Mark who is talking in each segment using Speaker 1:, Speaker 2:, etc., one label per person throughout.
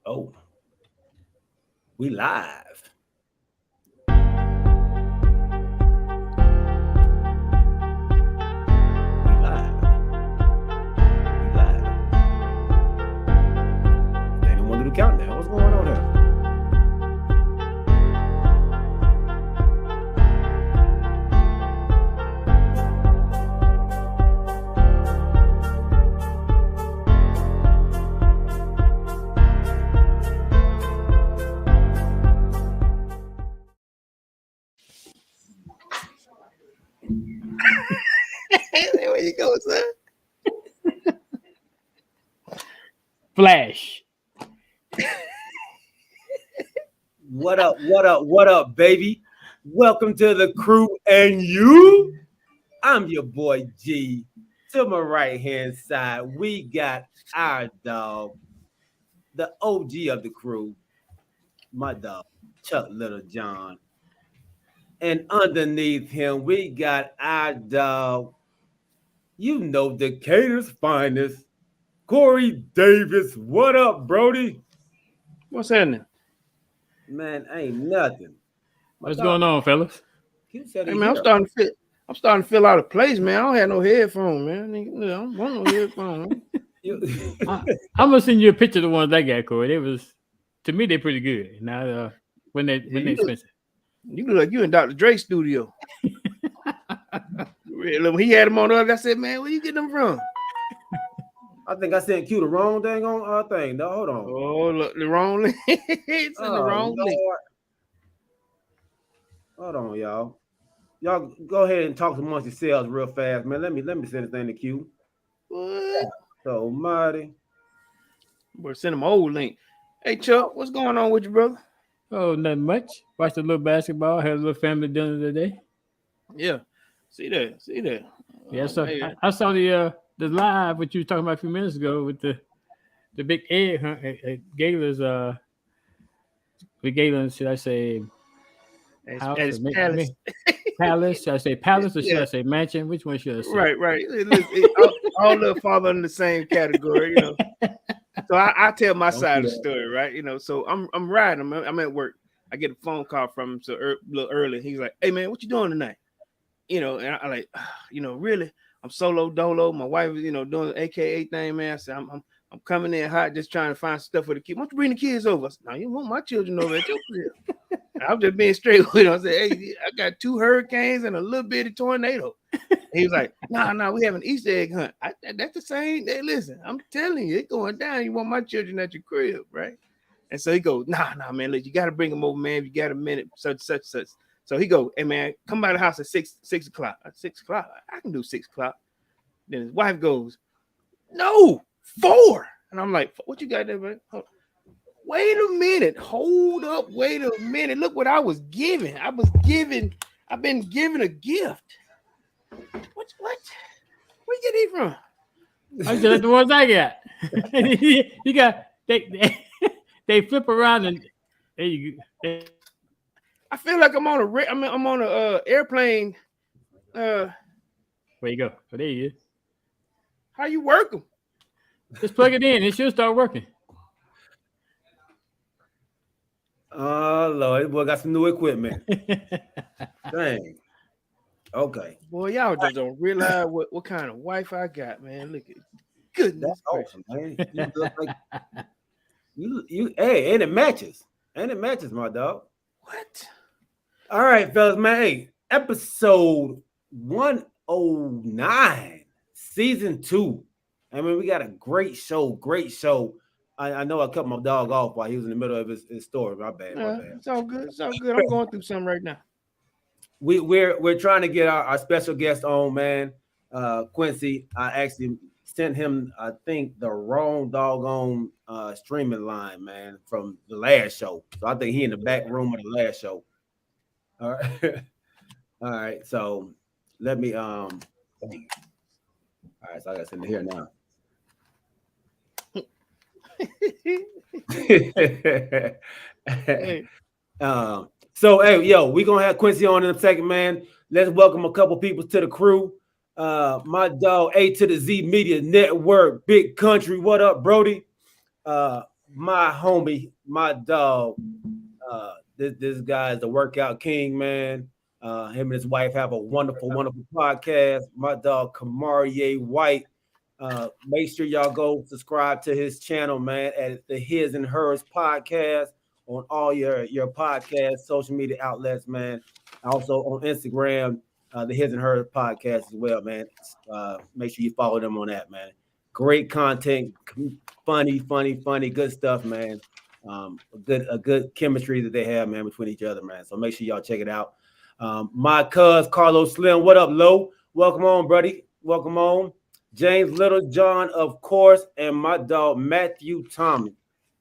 Speaker 1: Oh, we live. We live. We live. They didn't want to do the countdown. What's going on here?
Speaker 2: Where you go, son?
Speaker 3: Flash.
Speaker 1: What up? What up? What up, baby? Welcome to the crew and you. I'm your boy G. To my right hand side, we got our dog, the OG of the crew, my dog, Chuck Little John. And underneath him, we got our dog, you know, Decatur's finest, Corey Davis. What up, Brody?
Speaker 3: What's happening?
Speaker 1: Man, ain't nothing.
Speaker 3: What's going on, fellas?
Speaker 1: He said
Speaker 2: Hey
Speaker 1: he
Speaker 2: man, I'm
Speaker 1: here.
Speaker 2: starting to fill out of place, man. I don't have no headphone, man. I don't want no headphone.
Speaker 3: I'm gonna send you a picture of the ones I got, Corey. They was, to me, they're pretty good. Now, when they expensive.
Speaker 2: You look like you in Dr. Dre's studio. When he had them on the other, I said, man, where you get them from?
Speaker 1: I think I sent Q the wrong thing on thing. No, hold on.
Speaker 2: Oh, look, the wrong link. It's in the wrong link.
Speaker 1: Hold on, y'all. Y'all go ahead and talk amongst yourselves real fast, man. Let me send this thing to Q.
Speaker 2: What?
Speaker 1: So mighty.
Speaker 2: We're sending them old link. Hey Chuck, what's going on with you, brother?
Speaker 3: Oh, nothing much. Watched a little basketball. Had a little family dinner today.
Speaker 2: Yeah. See that.
Speaker 3: Yeah, so
Speaker 2: man.
Speaker 3: I saw the live what you were talking about a few minutes ago with the big egg hunt at Gaylor's with Galen, should I say house
Speaker 2: At his
Speaker 3: or
Speaker 2: palace.
Speaker 3: palace? Should I say palace or should
Speaker 2: Yeah.
Speaker 3: I say mansion? Which one should I say?
Speaker 2: Right. All of fall under the same category, you know. So I tell my side of the story, right? You know, so I'm riding. I'm at work. I get a phone call from him a little early. He's like, "Hey man, what you doing tonight?" You know, and I like, you know, really, I'm solo dolo. My wife is, you know, doing the AKA thing, man. I said, I'm coming in hot, just trying to find stuff for the kids. Why don't you bring the kids over? I said, no, you want my children over at your crib. I'm just being straight with him. I said, hey, I got 2 hurricanes and a little bitty tornado. He was like, no, we have an Easter egg hunt. That's the same. Hey, listen, I'm telling you, it's going down. You want my children at your crib, right? And so he goes, nah, man, look, you got to bring them over, man. If you got a minute, such. So he go, hey, man, come by the house at 6 o'clock. At 6 o'clock, I can do 6 o'clock. Then his wife goes, no, 4. And I'm like, what you got there, man? Wait a minute. Hold up. Wait a minute. Look what I was given. I've been given a gift. What? Where you get these from?
Speaker 3: I said, the ones I got. You got, they flip around and there you go.
Speaker 2: I feel like I'm on a airplane.
Speaker 3: Where you go? Oh, there you go.
Speaker 2: How you work them?
Speaker 3: Just plug it in. It should start working.
Speaker 1: Oh Lord, boy got some new equipment. Dang. Okay.
Speaker 2: Boy, y'all just don't realize what kind of wife I got, man. Look at goodness.
Speaker 1: That's awesome, man. You look like you hey, and it matches. And it matches, my dog.
Speaker 2: What?
Speaker 1: All right, fellas, man. Hey, episode 109, season 2. I mean, we got a great show. I know I cut my dog off while he was in the middle of his story. My bad.
Speaker 2: It's all good. I'm going through something right now.
Speaker 1: We're trying to get our special guest on, man. Quincy, I actually sent him, I think, the wrong doggone streaming line, man, from the last show. So I think he in the back room of the last show. All right. All right. So let me all right, so I gotta send it here now. So hey, yo, we're gonna have Quincy on in a second, man. Let's welcome a couple people to the crew. My dog A to the Z Media Network, Big Country. What up, Brody? my homie, my dog. This guy is the workout king, man. Him and his wife have a wonderful, wonderful podcast. My dog Kamarie White. Make sure y'all go subscribe to his channel, man, at the His and Hers podcast on all your podcast social media outlets, man. Also on Instagram, the His and Hers podcast as well, man. Make sure you follow them on that, man. Great content, funny, good stuff, man. A good chemistry that they have, man, between each other, man. So make sure y'all check it out. My cuz Carlos Slim, what up, Lo? Welcome on, buddy. Welcome on. James Littlejohn, of course, and my dog Matthew Thompson.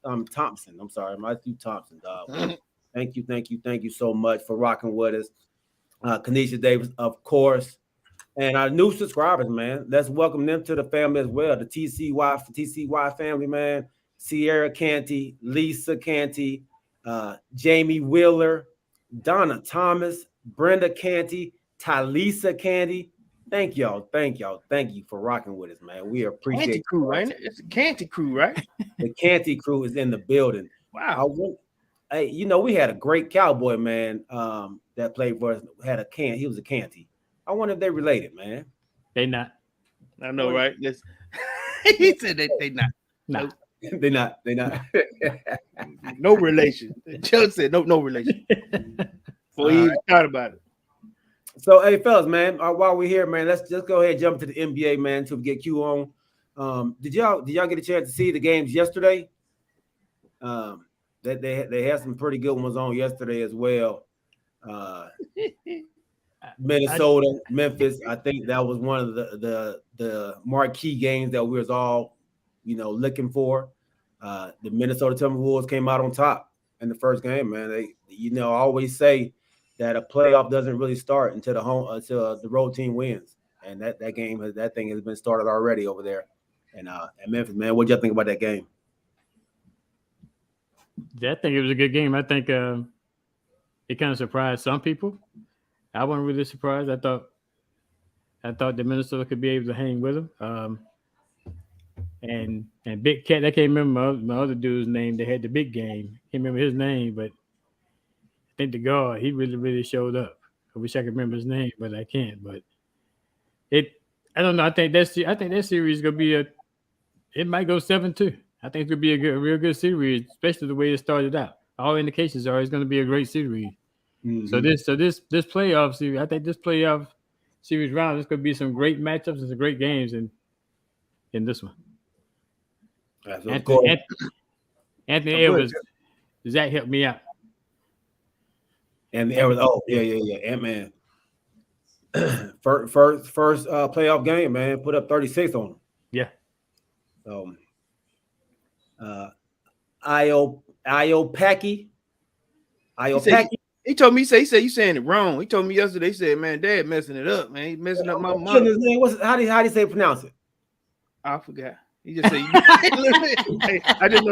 Speaker 1: I'm sorry, Matthew Thompson, dog. Thank you so much for rocking with us. Kanisha Davis, of course. And our new subscribers, man. Let's welcome them to the family as well. The TCY family, man. Sierra Canty, Lisa Canty, Jamie Wheeler, Donna Thomas, Brenda Canty, Talisa Canty. Thank y'all. Thank you for rocking with us, man. We appreciate
Speaker 2: Canty crew, ain't it? It's a Canty crew, right?
Speaker 1: The Canty crew is in the building.
Speaker 2: Wow.
Speaker 1: Hey, we had a great cowboy, man, that played for us. He was a Canty. I wonder if they related, man.
Speaker 3: They not.
Speaker 2: I know, right? He said they not.
Speaker 3: No.
Speaker 1: They not.
Speaker 2: No relation. Chuck said no relation. Well, he even thought about it.
Speaker 1: So, hey, fellas, man, while we're here, man, let's just go ahead and jump to the NBA, man, until we get Q on. Did y'all get a chance to see the games yesterday? They had some pretty good ones on yesterday as well. Minnesota, Memphis. I think that was one of the marquee games that we was all, looking for. The Minnesota Timberwolves came out on top in the first game, man. They, I always say that a playoff doesn't really start until the road team wins, and that thing has been started already over there. And Memphis, man, what y'all think about that game?
Speaker 3: Yeah, I think it was a good game. I think it kind of surprised some people. I wasn't really surprised. I thought that Minnesota could be able to hang with them. And Big Cat, I can't remember my other dude's name. They had the big game. Can't remember his name, but I think the guard, he really showed up. I wish I could remember his name, but I can't. But I don't know. I think that series is gonna be it might go 7-2. I think it's gonna be a real good series, especially the way it started out. All indications are it's gonna be a great series. Mm-hmm. So this playoff series, I think this playoff series round, there's gonna be some great matchups and some great games in this one. Anthony Edwards, Zach helped me out.
Speaker 1: And the Edwards, Ant-Man. first playoff game, man, put up 36 on him.
Speaker 3: Yeah.
Speaker 1: So Io Packy.
Speaker 2: He told me, he said you saying it wrong. He told me yesterday, he said, man, Dad messing it up, man. He's messing up my mind.
Speaker 1: How do you say pronounce it?
Speaker 2: I forgot. He just said, I just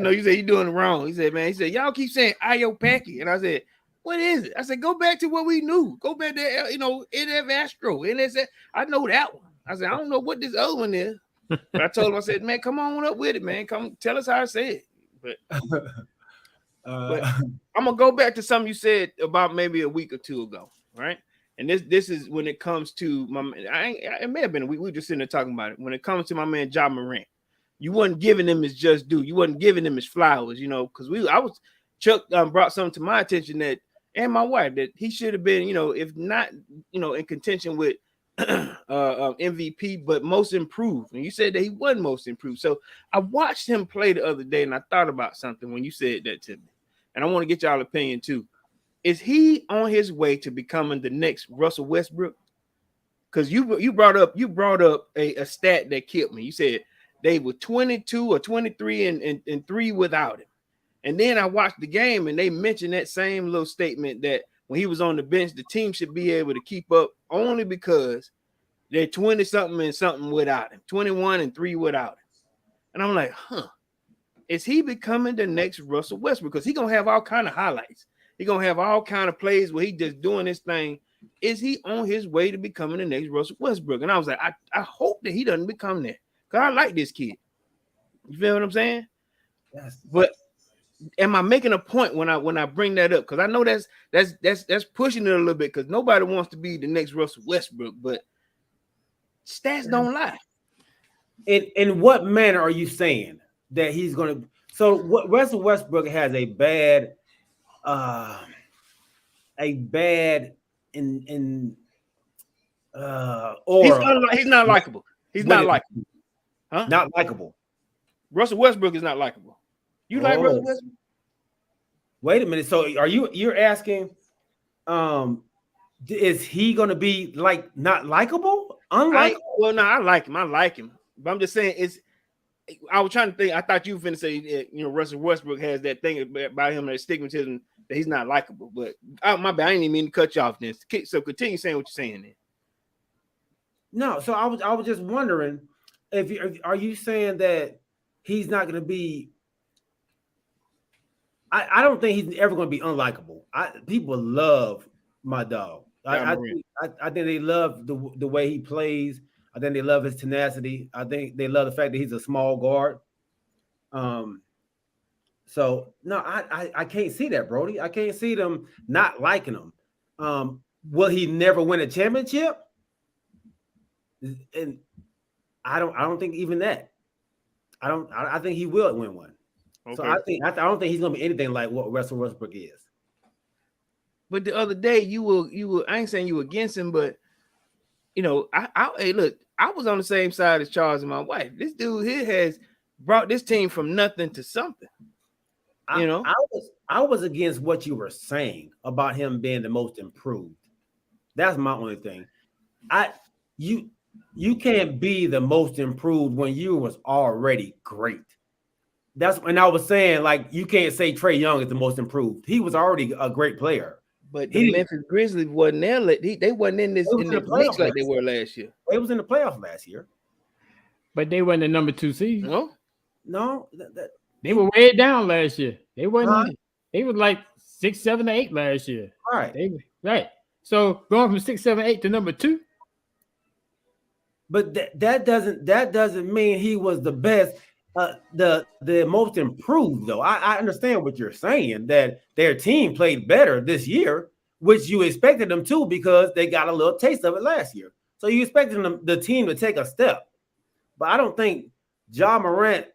Speaker 2: know you said you doing it wrong. He said, man, y'all keep saying Io Packy. And I said, what is it? I said, go back to what we knew. Go back to, NF Astro. NSF. I know that one. I said, I don't know what this other one is. But I told him, I said, man, come on up with it, man. Come tell us how I said it. But I'm gonna go back to something you said about maybe a week or two ago, right? And this is when it comes to it may have been we were just sitting there talking about it. When it comes to my man Ja Morant, you wasn't giving him his just due. You wasn't giving him his flowers, because Chuck brought something to my attention and my wife that he should have been, if not, in contention with MVP, but most improved. And you said that he wasn't most improved. So I watched him play the other day, and I thought about something when you said that to me. And I want to get y'all opinion too. Is he on his way to becoming the next Russell Westbrook? Because you brought up a stat that killed me. You said they were 22 or 23 and 3 without him. And then I watched the game, and they mentioned that same little statement that when he was on the bench, the team should be able to keep up only because they're 20-something and something without him, 21 and 3 without him. And I'm like, is he becoming the next Russell Westbrook? Because he's going to have all kind of highlights. He's going to have all kind of plays where he just doing his thing. Is he on his way to becoming the next Russell Westbrook? And I was like, I hope that he doesn't become that, because I like this kid. You feel what I'm saying? But am I making a point when I bring that up? Because I know that's pushing it a little bit, because nobody wants to be the next Russell Westbrook, but stats don't lie.
Speaker 1: In what manner are you saying that he's going to? So what Russell Westbrook has uh, a bad in aura.
Speaker 2: He's not likable. He's not likable. Huh?
Speaker 1: Not likable.
Speaker 2: Russell Westbrook is not likable. You like Russell Westbrook?
Speaker 1: Wait a minute. So you're asking, is he going to be like not likable? Unlikable?
Speaker 2: Well, no, I like him. But I'm just saying I was trying to think. I thought you were finna say, Russell Westbrook has that thing about him, that stigmatism, that he's not likable. But my bad, I didn't even mean to cut you off then. So continue saying what you're saying then.
Speaker 1: No, so I was just wondering are you saying that he's not going to be? I don't think he's ever going to be unlikable. People love my dog. I think they love the way he plays. I think they love his tenacity. I think they love the fact that he's a small guard. So no, I can't see that, Brody. I can't see them not liking him. Will he never win a championship? And I don't think even that. I think he will win one. Okay. So I don't think he's gonna be anything like what Russell Westbrook is.
Speaker 2: But the other day you were I ain't saying you were against him, but hey, look, I was on the same side as Charles and my wife. This dude here has brought this team from nothing to something.
Speaker 1: I was against what you were saying about him being the most improved. That's my only thing. You can't be the most improved when you was already great. That's when I was saying, like, you can't say Trae Young is the most improved. He was already a great player.
Speaker 2: But the Memphis Grizzlies wasn't there. They wasn't in the mix like they were last year.
Speaker 1: They was in the playoffs last year.
Speaker 3: But they weren't the number 2 seed.
Speaker 1: No.
Speaker 3: They were way down last year. They wasn't. They were like 6, 7, 8 last year.
Speaker 1: Right.
Speaker 3: Right. So going from 6, 7, 8 to number 2.
Speaker 1: But that doesn't mean he was the best. The most improved, though. I understand what you're saying, that their team played better this year, which you expected them to because they got a little taste of it last year. So you expected the team to take a step. But I don't think Ja Morant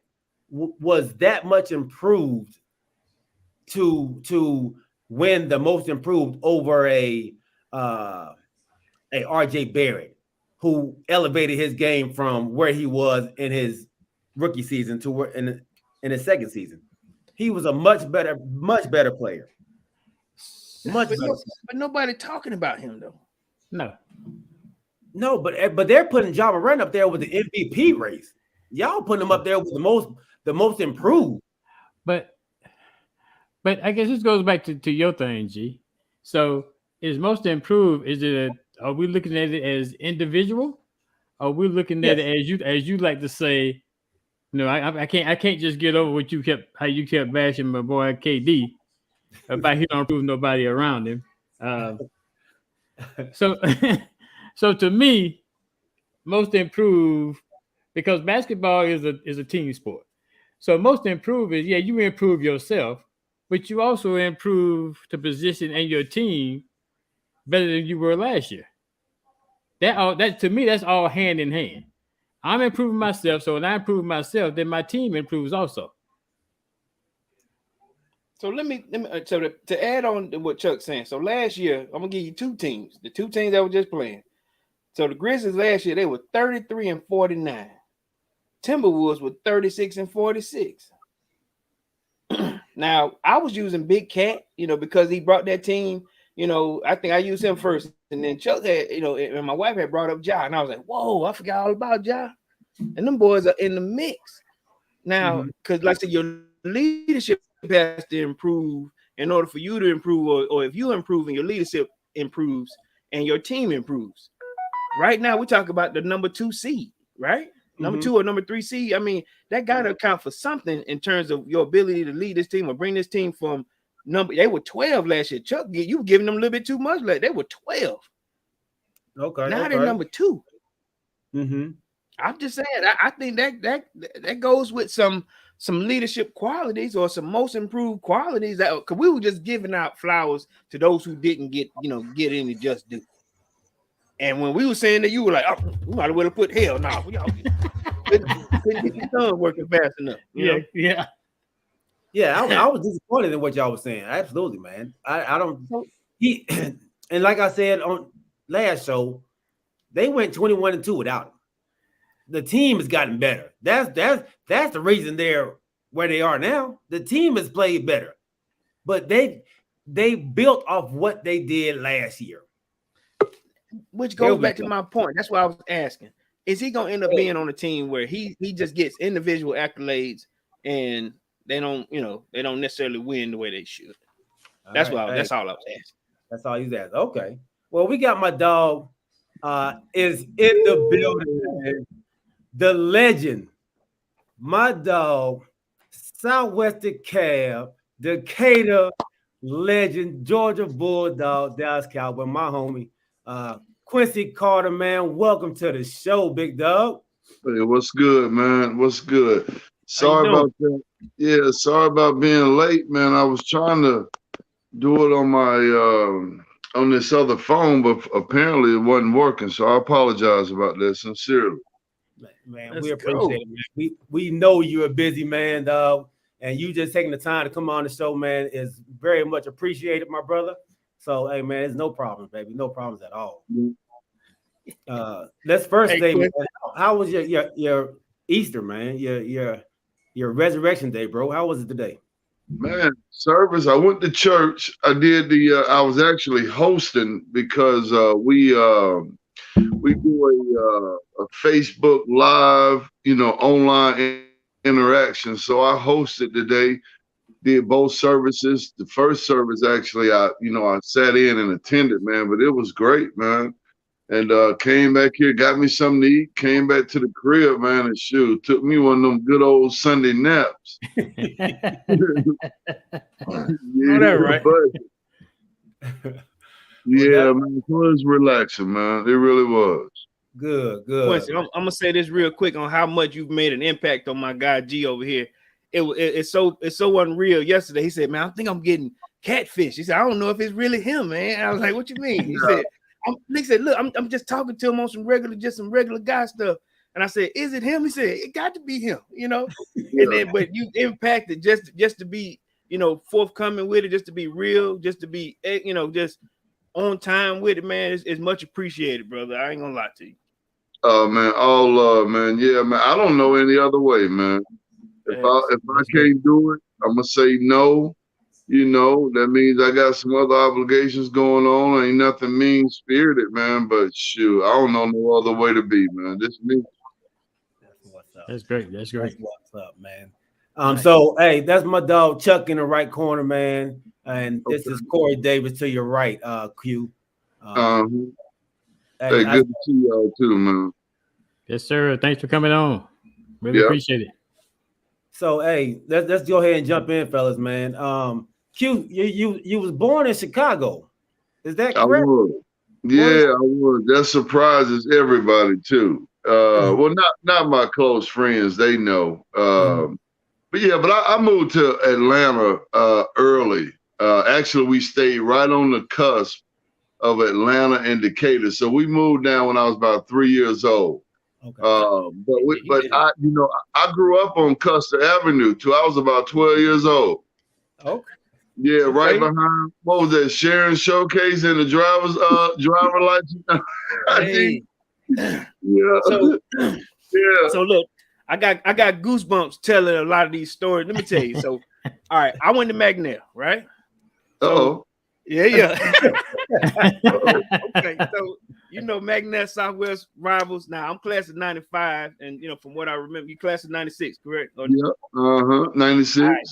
Speaker 1: was that much improved to win the most improved over a RJ Barrett, who elevated his game from where he was in his rookie season to where in his second season. He was a much better player.
Speaker 2: But nobody talking about him though.
Speaker 1: No, but they're putting Ja Morant up there with the MVP race. Y'all putting him up there with the most improved.
Speaker 3: But I guess this goes back to your thing, G. So is most improved? Are we looking at it as individual? Or are we looking at it as you like to say? No, I can't just get over how you kept bashing my boy KD about he don't improve nobody around him. So to me, most improved, because basketball is a team sport. So most improved is you improve yourself, but you also improve the position and your team better than you were last year. That to me, that's all hand in hand. I'm improving myself, so when I improve myself, then my team improves also.
Speaker 2: So let me to add on to what Chuck's saying. So last year, I'm gonna give you two teams, the two teams that were just playing. So the Grizzlies last year, they were 33-49. Timberwolves were 36-46. Now I was using Big Cat, because he brought that team. I think I used him first, and then Chuck had, and my wife had brought up Ja, and I was like, whoa, I forgot all about Ja. And them boys are in the mix now, because like I said, your leadership has to improve in order for you to improve, or if you improve and your leadership improves and your team improves. Right now, we talk about the number 2 seed, right? Number 2 or number 3 seed. I mean, that got to account for something in terms of your ability to lead this team or bring this team from they were 12 last year. Chuck, you were giving them a little bit too much. They were 12.
Speaker 1: Okay.
Speaker 2: Now they're number 2.
Speaker 1: I'm
Speaker 2: just saying. I think that goes with some some leadership qualities or some most improved qualities that because we were just giving out flowers to those who didn't get any just due. And when we were saying that, you were like, "Oh, we might as well put hell no." We all couldn't get your tongue working fast enough. You know?
Speaker 1: Yeah. I was disappointed in what y'all was saying. Absolutely, man. I don't. He and like I said on last show, they went 21-2 without him. The team has gotten better. That's the reason they're where they are now. The team has played better, but they built off what they did last year.
Speaker 2: Which goes back to my point. That's why I was asking: is he gonna end up being on a team where he just gets individual accolades and they don't necessarily win the way they should? That's all I was asking.
Speaker 1: That's all he's asking. Okay. Well, we got my dog is in the building, man. The legend, my dog, Southwestern Cab, Decatur legend, Georgia Bulldog, Dallas Cowboy, my homie, Quincy Carter, man. Welcome to the show, big dog.
Speaker 4: Hey, what's good, man? What's good? Sorry about that. Yeah, sorry about being late, man. I was trying to do it on my on this other phone, but apparently it wasn't working. So I apologize about that sincerely.
Speaker 1: Man, we appreciate it, man. We know you're a busy man, dog, and you just taking the time to come on the show, man, is very much appreciated, my brother. So, hey, man, it's no problems, baby, no problems at all. Let's first say, man, how was your Easter, man? Your resurrection day, bro. How was it today?
Speaker 4: Man, service. I went to church. I did I was actually hosting because we do a Facebook Live, online interaction. So I hosted today, did both services. The first service, actually, I sat in and attended, man, but it was great, man. And came back here, got me something to eat, came back to the crib, man, and shoot, took me one of them good old Sunday naps.
Speaker 2: Right?
Speaker 4: Yeah, man, it was relaxing, man. It really was.
Speaker 1: Good.
Speaker 2: Quincy, I'm gonna say this real quick on how much you've made an impact on my guy G over here. It's so unreal. Yesterday, he said, "Man, I think I'm getting catfish." He said, "I don't know if it's really him, man." And I was like, "What you mean?" He said, "He said, look, I'm just talking to him on some regular guy stuff." And I said, "Is it him?" He said, "It got to be him, Yeah. And then, but you impacted just to be, forthcoming with it, just to be real, just to be, just on time with it, man. It's much appreciated, brother. I ain't gonna lie to you.
Speaker 4: Oh man, all love, man. Yeah, man. I don't know any other way, man. If I can't do it, I'm gonna say no. That means I got some other obligations going on. Ain't nothing mean spirited, man. But shoot, I don't know no other way to be, man. This is me.
Speaker 1: That's what's up.
Speaker 3: That's great. That's
Speaker 1: what's up, man. So hey, that's my dog Chuck in the right corner, man. And this is Corey Davis to your right, Q.
Speaker 4: Hey, good to see y'all too, man.
Speaker 3: Yes, sir. Thanks for coming on. Really appreciate it.
Speaker 1: So hey, let's go ahead and jump in, fellas, man. Q, you was born in Chicago. Is that correct?
Speaker 4: I was. That surprises everybody too. Well, not my close friends, they know. But I moved to Atlanta early. Actually, we stayed right on the cusp of Atlanta and Decatur. So we moved down when I was about 3 years old. Okay. I grew up on Custer Avenue too. I was about 12 years old.
Speaker 1: Okay.
Speaker 4: Yeah, right behind, what was that, Sharon Showcase in the driver license?
Speaker 2: Hey. So look, I got goosebumps telling a lot of these stories. Let me tell you. So, all right, I went to McNair, right? So, yeah. Okay, so McNair Southwest rivals. Now I'm class of 95, and from what I remember, you class of 96, correct?
Speaker 4: 96.
Speaker 2: Right.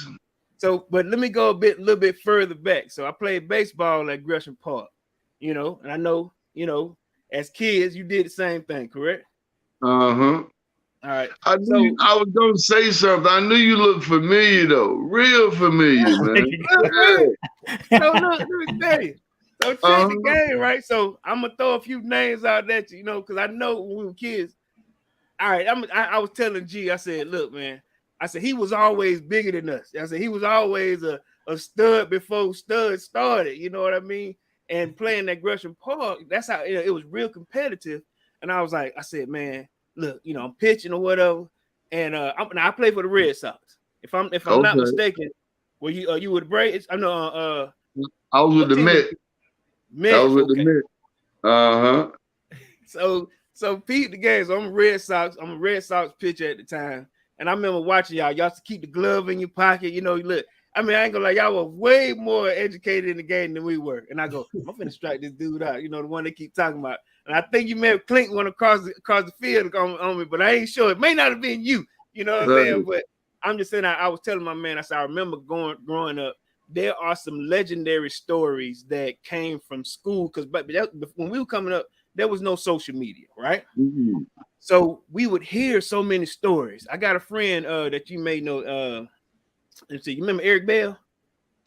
Speaker 2: So, but let me go a little bit further back. So I played baseball at Gresham Park, and I know, as kids, you did the same thing, correct?
Speaker 4: All
Speaker 2: right.
Speaker 4: I was going to say something. I knew you looked familiar, though. Real familiar, man.
Speaker 2: So look, let me tell you. So check the game, right? So I'm going to throw a few names out at you, because I know when we were kids. All right, I was telling G, I said, look, man, I said he was always bigger than us. I said he was always a stud before stud started. You know what I mean? And playing that Gresham Park, that's how it was real competitive. And I was like, I said, man, look, I'm pitching or whatever, and I play for the Red Sox. If I'm not mistaken, well, you with the Braves? I know.
Speaker 4: I was with the Mets. I was with the Mets.
Speaker 2: So Pete the game. So I'm a Red Sox pitcher at the time, and I remember watching y'all. Y'all used to keep the glove in your pocket. Look. I mean, I ain't gonna lie, y'all were way more educated in the game than we were. And I go, I'm finna strike this dude out. The one they keep talking about. And I think you may have clinked one across the field on me, but I ain't sure. It may not have been you. You know what I'm saying? But I'm just saying, I was telling my man, I said, I remember growing up, there are some legendary stories that came from school. Because when we were coming up, there was no social media, right?
Speaker 4: Mm-hmm.
Speaker 2: So we would hear so many stories. I got a friend that you may know. Let's see, you remember Eric Bell?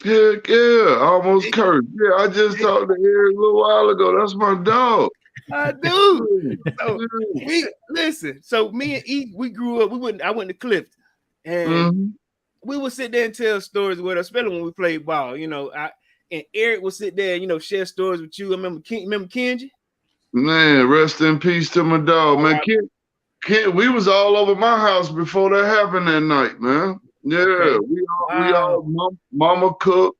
Speaker 4: Heck yeah, almost cursed. Yeah, I just talked to Eric a little while ago. That's my dog.
Speaker 2: I do. So listen. So me and E, we grew up. I went to Clifton, and we would sit there and tell stories with us, especially when we played ball. And Eric would sit there, share stories with you. I remember Kenji.
Speaker 4: Man, rest in peace to my dog, man. Ken, we was all over my house before that happened that night, man. Yeah,
Speaker 2: okay.
Speaker 4: we all mama cooked.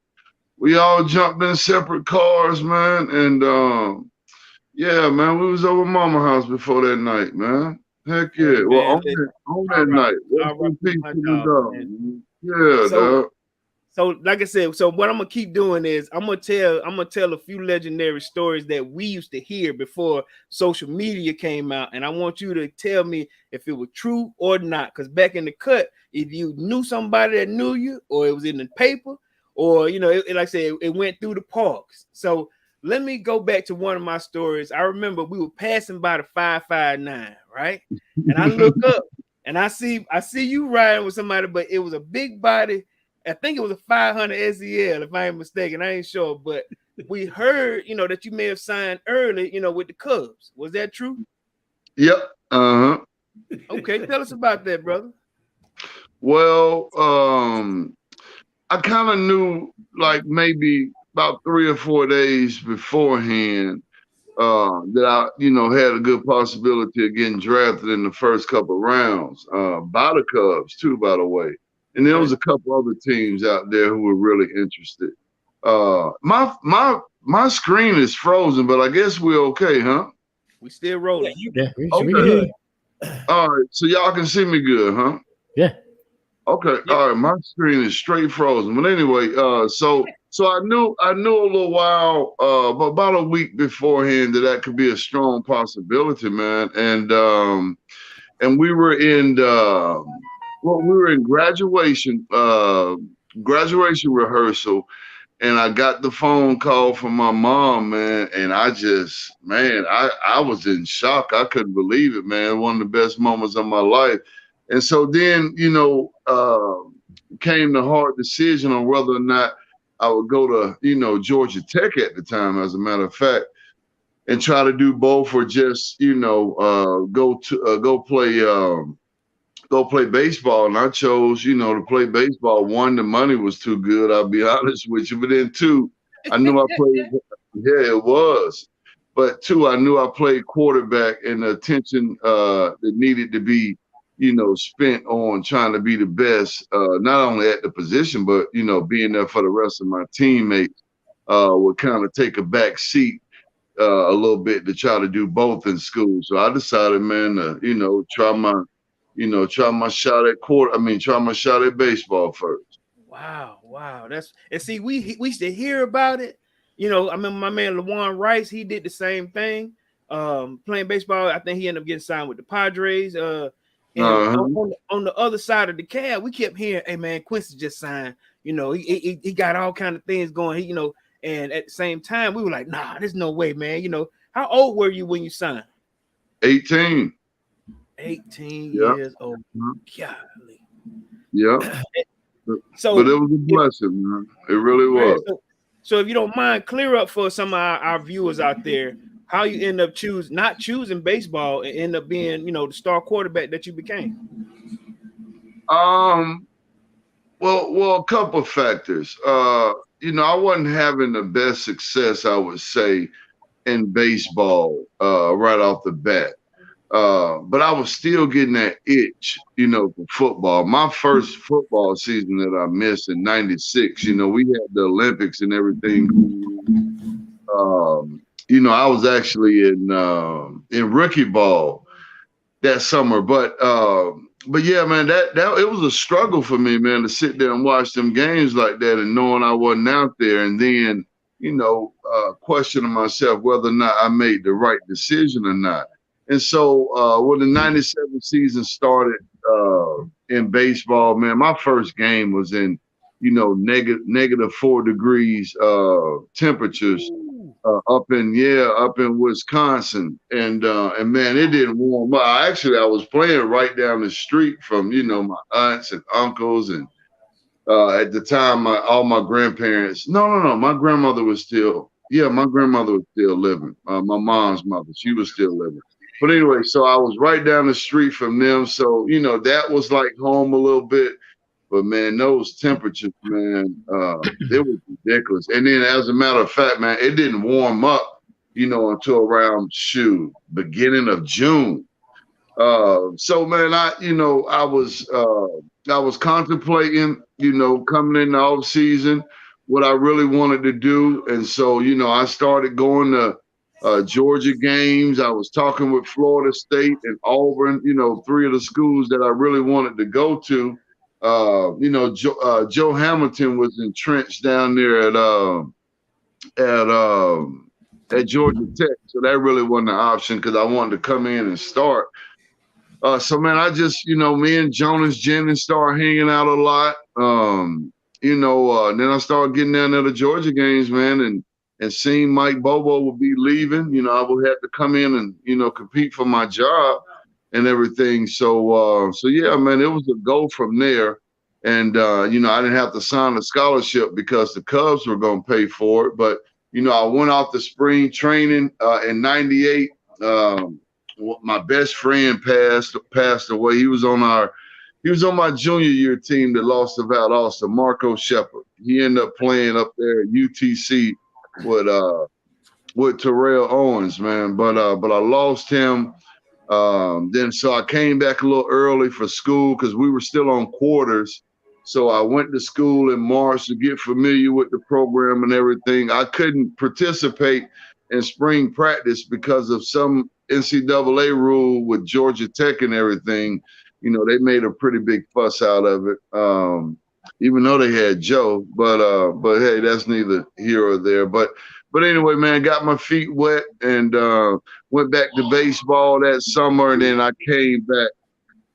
Speaker 4: We all jumped in separate cars, man, and yeah, man, we was over mama house before that night, man. Heck yeah.
Speaker 2: Man,
Speaker 4: well, on that night, rest in peace to my dog. Yeah, dog.
Speaker 2: So, like I said, what I'm gonna keep doing is I'm gonna tell a few legendary stories that we used to hear before social media came out, and I want you to tell me if it was true or not. Because back in the cut, if you knew somebody that knew you, or it was in the paper, or like I said, it went through the parks. So let me go back to one of my stories. I remember we were passing by the 559, right? And I look up and I see you riding with somebody, but it was a big body. I think it was a 500 SEL, if I ain't mistaken. I ain't sure, but we heard, that you may have signed early, with the Cubs. Was that true?
Speaker 4: Yep.
Speaker 2: Okay, tell us about that, brother.
Speaker 4: Well, I kind of knew, like maybe about 3 or 4 days beforehand, that I, had a good possibility of getting drafted in the first couple of rounds by the Cubs too, by the way. And there was a couple other teams out there who were really interested. My screen is frozen, but I guess we're okay, huh?
Speaker 2: We still rolling.
Speaker 3: Yeah,
Speaker 4: okay.
Speaker 3: We good.
Speaker 4: All right, so y'all can see me good, huh?
Speaker 3: Yeah.
Speaker 4: Okay. Yeah. All right, my screen is straight frozen. But anyway, so I knew a little while, about a week beforehand that could be a strong possibility, man. And we were in graduation rehearsal, and I got the phone call from my mom, man, and I was in shock. I couldn't believe it, man. One of the best moments of my life. And so then, came the hard decision on whether or not I would go to, Georgia Tech at the time, as a matter of fact, and try to do both, or just, go play baseball. And I chose, to play baseball. One, the money was too good, I'll be honest with you. But then two, I knew I played. Yeah, it was. But two, I knew I played quarterback, and the attention that needed to be, spent on trying to be the best, not only at the position, but, being there for the rest of my teammates would kind of take a back seat a little bit to try to do both in school. So I decided, man, to, try my shot at try my shot at baseball first.
Speaker 2: Wow. And see, we used to hear about it. I remember my man LaJuan Rice, he did the same thing. Playing baseball, I think he ended up getting signed with the Padres. And on the other side of the cab, we kept hearing, "Hey man, Quincy just signed. He got all kind of things going. And at the same time, we were like, nah, there's no way, man. How old were you when you signed?
Speaker 4: 18.
Speaker 2: 18 years old. Golly.
Speaker 4: Yeah. But it was a blessing, man. It really was.
Speaker 2: So if you don't mind, clear up for some of our viewers out there how you end up not choosing baseball and end up being, the star quarterback that you became.
Speaker 4: Um, well, a couple of factors. I wasn't having the best success, I would say, in baseball, right off the bat. But I was still getting that itch, for football. My first football season that I missed in '96, we had the Olympics and everything. I was actually in rookie ball that summer. But yeah, man, that it was a struggle for me, man, to sit there and watch them games like that and knowing I wasn't out there, and then questioning myself whether or not I made the right decision or not. And so when the '97 season started in baseball, man, my first game was in negative 4 degrees temperatures up in Wisconsin, and man, it didn't warm up. I was playing right down the street from my aunts and uncles, and at the time all my grandparents. No, my grandmother was still living. My mom's mother, she was still living. But anyway, so I was right down the street from them, so that was like home a little bit. But man, those temperatures, man, it was ridiculous. And then, as a matter of fact, man, it didn't warm up, until around beginning of June. So man, I was contemplating, coming in the off season, what I really wanted to do, and so I started going to Georgia games. I was talking with Florida State and Auburn, three of the schools that I really wanted to go to. Joe Hamilton was entrenched down there at Georgia Tech, so that really wasn't an option because I wanted to come in and start. So man, I just me and Jonas Jennings started hanging out a lot. Then I started getting down to the Georgia games, man, and seeing Mike Bobo would be leaving. I would have to come in and compete for my job and everything. So yeah, man, it was a go from there. And I didn't have to sign a scholarship because the Cubs were going to pay for it. But I went off the spring training in '98. My best friend passed away. He was on my junior year team that lost to Valdosta, Marco Shepard. He ended up playing up there at UTC with Terrell Owens, man. But I lost him. Then so I came back a little early for school because we were still on quarters. So I went to school in March to get familiar with the program and everything. I couldn't participate in spring practice because of some NCAA rule with Georgia Tech and everything. They made a pretty big fuss out of it, even though they had Joe. But hey, that's neither here or there. But anyway, man, got my feet wet and went back to baseball that summer, and then I came back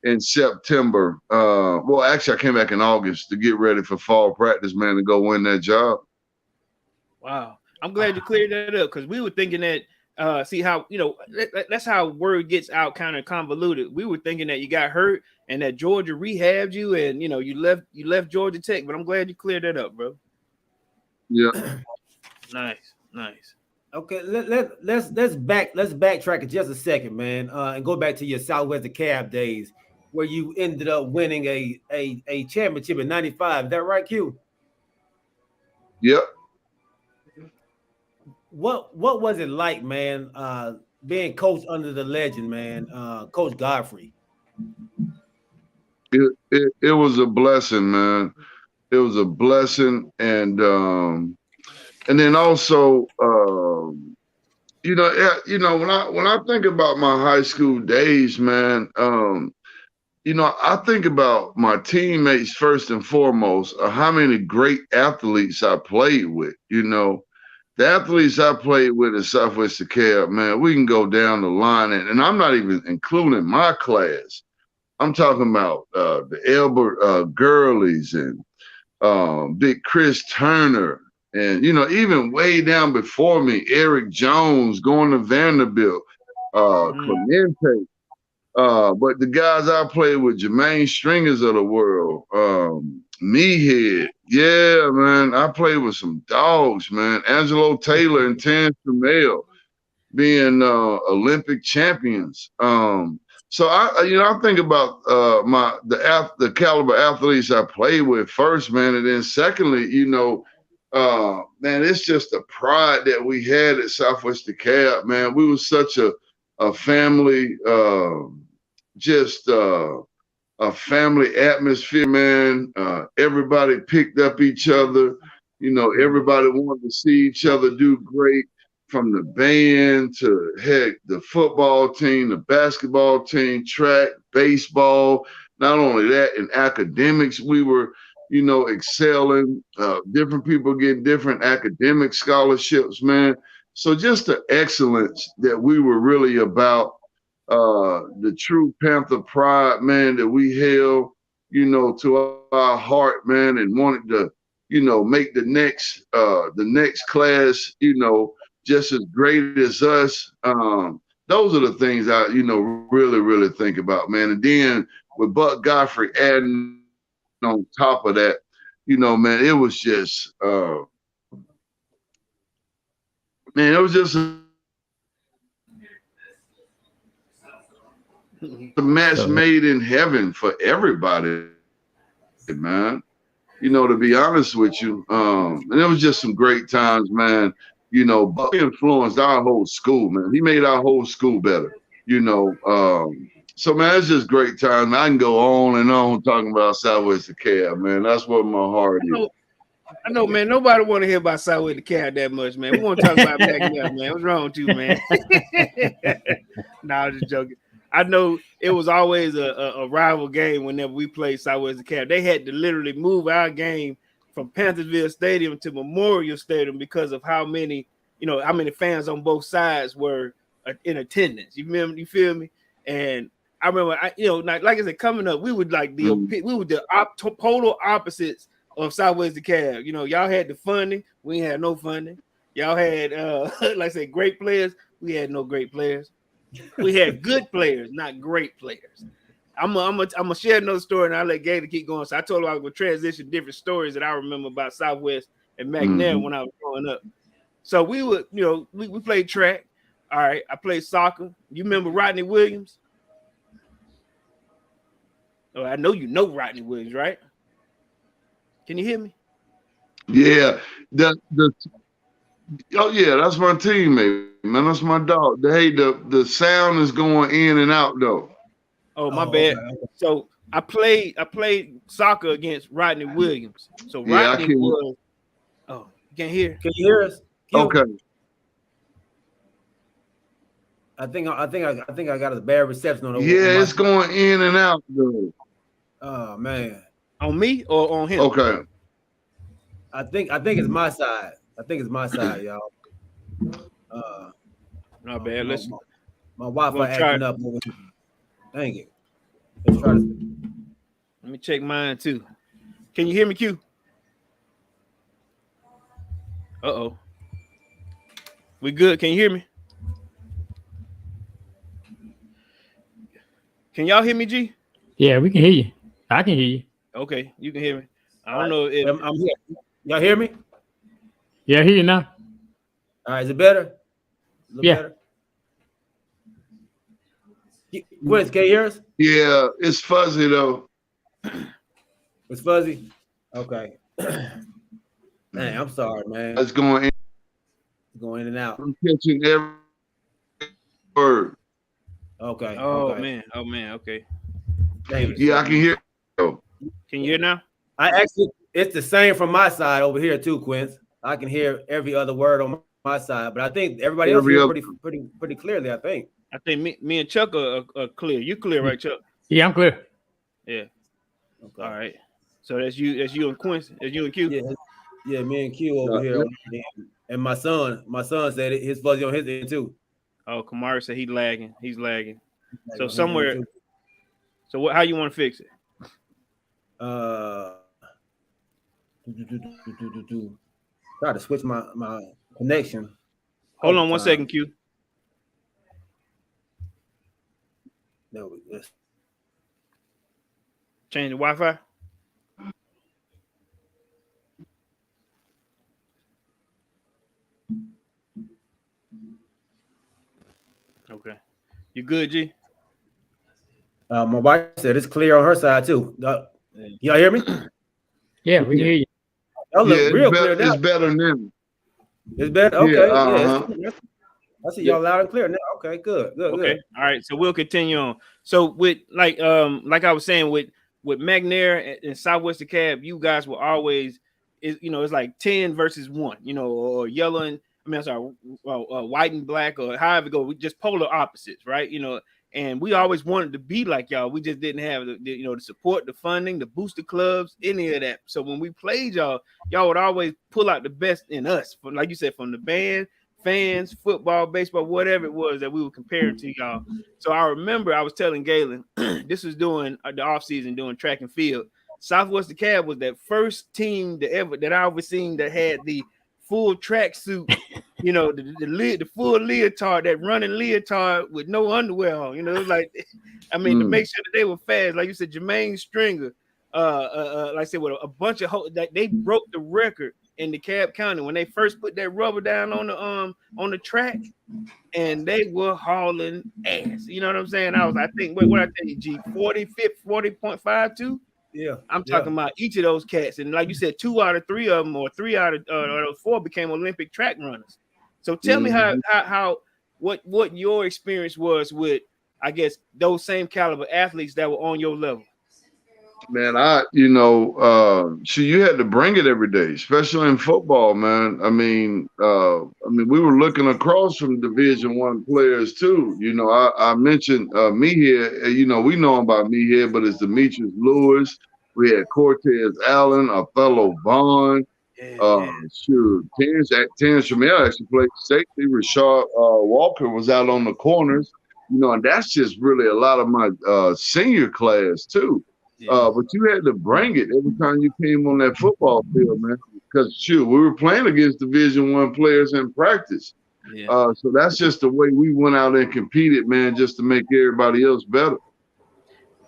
Speaker 4: in September. Well, actually, I came back in August to get ready for fall practice, man, to go win that job.
Speaker 2: Wow. I'm glad you cleared that up because we were thinking that, see how, that's how word gets out kind of convoluted. We were thinking that you got hurt and that Georgia rehabbed you and, you left Georgia Tech, but I'm glad you cleared that up, bro.
Speaker 4: Yeah.
Speaker 2: Nice.
Speaker 1: Okay, let's backtrack in just a second, man, and go back to your Southwestern Cab days where you ended up winning a championship in '95. Is that right, Q?
Speaker 4: Yep.
Speaker 1: What was it like, man, being coached under the legend, man, Coach Godfrey?
Speaker 4: It was a blessing, man. It was a blessing, and then also, when I think about my high school days, man, I think about my teammates first and foremost, how many great athletes I played with. The athletes I played with in Southwest DeKalb, man, we can go down the line, and I'm not even including my class. I'm talking about the Albert Gurleys and Big Chris Turner, and even way down before me, Eric Jones going to Vanderbilt, Clemente. But the guys I played with, Jermaine Stringers of the world, Meathead. Yeah, man, I played with some dogs, man. Angelo Taylor and Terrence Tremel being Olympic champions. So I think about the caliber athletes I played with first, man, and then secondly, man, it's just the pride that we had at Southwest DeKalb, man. We were such a family, just a family atmosphere, man. Everybody picked up each other. Everybody wanted to see each other do great, from the band to heck, the football team, the basketball team, track, baseball. Not only that, in academics, we were, excelling. Different people getting different academic scholarships, man. So just the excellence that we were really about, the true Panther pride, man, that we held, to our heart, man, and wanted to, make the next class, just as great as us. Those are the things I, really, really think about, man. And then with Buck Godfrey adding on top of that, man, it was just, man, it was just a match made in heaven for everybody, man. To be honest with you. And it was just some great times, man. Buck influenced our whole school, man. He made our whole school better, So, man, it's just great times. I can go on and on talking about Southwest DeKalb, man. That's what my heart is.
Speaker 2: I know, man. Nobody want to hear about Southwest DeKalb that much, man. We want to talk about McNair, man. What's wrong with you, man? Nah, I'm just joking. I know it was always a rival game whenever we played Southwest DeKalb. They had to literally move our game from Panthersville Stadium to Memorial Stadium because of how many fans on both sides were in attendance. You remember? You feel me? And I remember, like I said, coming up, we would like we were the total opposites of Southwest DeKalb. Y'all had the funding, we ain't had no funding. Y'all had, like I said, great players. We had no great players. We had good players, not great players. I'm gonna share another story, and I'll let Gator keep going. So I told her I would transition different stories that I remember about Southwest and McNair when I was growing up. So we would, we played track. All right, I played soccer. You remember Rodney Williams? Oh, I know you know Rodney Williams, right? Can you hear me?
Speaker 4: Yeah, oh yeah, that's my teammate, man. That's my dog. Hey, the sound is going in and out though.
Speaker 2: Oh, my bad. Okay. So I played soccer against Rodney Williams. So Rodney was. Oh, you can't hear?
Speaker 1: Can you hear us?
Speaker 4: Okay.
Speaker 1: I think I got a bad reception on.
Speaker 4: Yeah, it's going in and out though.
Speaker 1: Oh man.
Speaker 2: On me or on him?
Speaker 4: Okay.
Speaker 1: I think it's my side. I think it's my side, y'all.
Speaker 2: Not bad. Listen,
Speaker 1: my Wi-Fi acting up over here. Dang it. Let's try to.
Speaker 2: Let me check mine too. Can you hear me, Q? Uh-oh. We good? Can you hear me? Can y'all hear me, G?
Speaker 3: Yeah, we can hear you. I can hear you.
Speaker 2: Okay, you can hear me. I don't know if
Speaker 1: I'm here. Y'all hear me?
Speaker 3: Yeah, I hear you now.
Speaker 1: All right, is it better?
Speaker 3: Yeah.
Speaker 1: Better? Quincy, can you hear us?
Speaker 4: Yeah, it's fuzzy though.
Speaker 1: It's fuzzy? Okay. Dang, I'm sorry, man.
Speaker 4: It's going in.
Speaker 1: Going in and out.
Speaker 4: I'm catching every word.
Speaker 1: Okay.
Speaker 2: Oh,
Speaker 1: okay.
Speaker 2: man. Oh, man. Okay.
Speaker 4: Yeah, I can hear you.
Speaker 2: Can you hear now?
Speaker 1: It's the same from my side over here too, Quince. I can hear every other word on my side, but I think everybody else hears pretty clearly, I think.
Speaker 2: I think me and Chuck are clear. You clear, right, Chuck?
Speaker 3: Yeah, I'm clear.
Speaker 2: Yeah. Okay. All right. So that's you and Quincy. That's you and Q.
Speaker 1: Yeah, me and Q over here. And my son said his fuzzy on his end too.
Speaker 2: Oh, Kamara said he's lagging. He's lagging. So somewhere. So how you want to fix it?
Speaker 1: Try to switch my connection.
Speaker 2: Hold on 1 second, Q.
Speaker 1: No, yes.
Speaker 2: Change the Wi-Fi. Okay. You good, G?
Speaker 1: My wife said it's clear on her side too. Y'all hear me?
Speaker 3: Yeah, we can
Speaker 2: Yeah.
Speaker 3: hear you.
Speaker 1: Y'all
Speaker 4: Yeah,
Speaker 1: look real clear now.
Speaker 4: it's better now.
Speaker 1: It's better.
Speaker 4: Yeah,
Speaker 1: Okay. Yeah.
Speaker 4: uh-huh.
Speaker 1: I see
Speaker 2: Yeah.
Speaker 1: y'all loud and clear now. Okay. Good. Good.
Speaker 2: Okay.
Speaker 1: Good.
Speaker 2: All right. So we'll continue on. So with like I was saying with McNair and Southwest DeKalb, you guys were always it's like 10 versus 1, or yellow and I'm sorry, white and black or however it go. We just polar opposites, right? And we always wanted to be like y'all. We just didn't have the support, the funding, the booster clubs, any of that. So when we played y'all would always pull out the best in us, from like you said, from the band, fans, football, baseball, whatever it was that we were comparing to y'all. So I remember I was telling Galen, this was doing the off season doing track and field. Southwest DeKalb was that first team that I ever seen that had the full track suit, the full leotard, that running leotard with no underwear on. It was like, I mean, to make sure that they were fast, like you said, Jermaine Stringer, like I said, with a bunch of that they broke the record in DeKalb County when they first put that rubber down on the track, and they were hauling ass. You know what I'm saying? I think what I tell you, G 40.52.
Speaker 1: Yeah.
Speaker 2: I'm talking about each of those cats, and like you said, 2 out of 3 of them, or 3 out of those 4 became Olympic track runners. So tell me how what your experience was with, I guess, those same caliber athletes that were on your level.
Speaker 4: Man, you had to bring it every day, especially in football, man. We were looking across from Division I players too. I mentioned me here. We know him by me here, but it's Demetrius Lewis. We had Cortez Allen, Othello Vaughn. Terrence Shamel actually played safety. Rashad Walker was out on the corners. And that's just really a lot of my senior class too. But you had to bring it every time you came on that football field, man. Because we were playing against Division I players in practice.
Speaker 2: Yeah.
Speaker 4: So that's just the way we went out and competed, man, just to make everybody else better.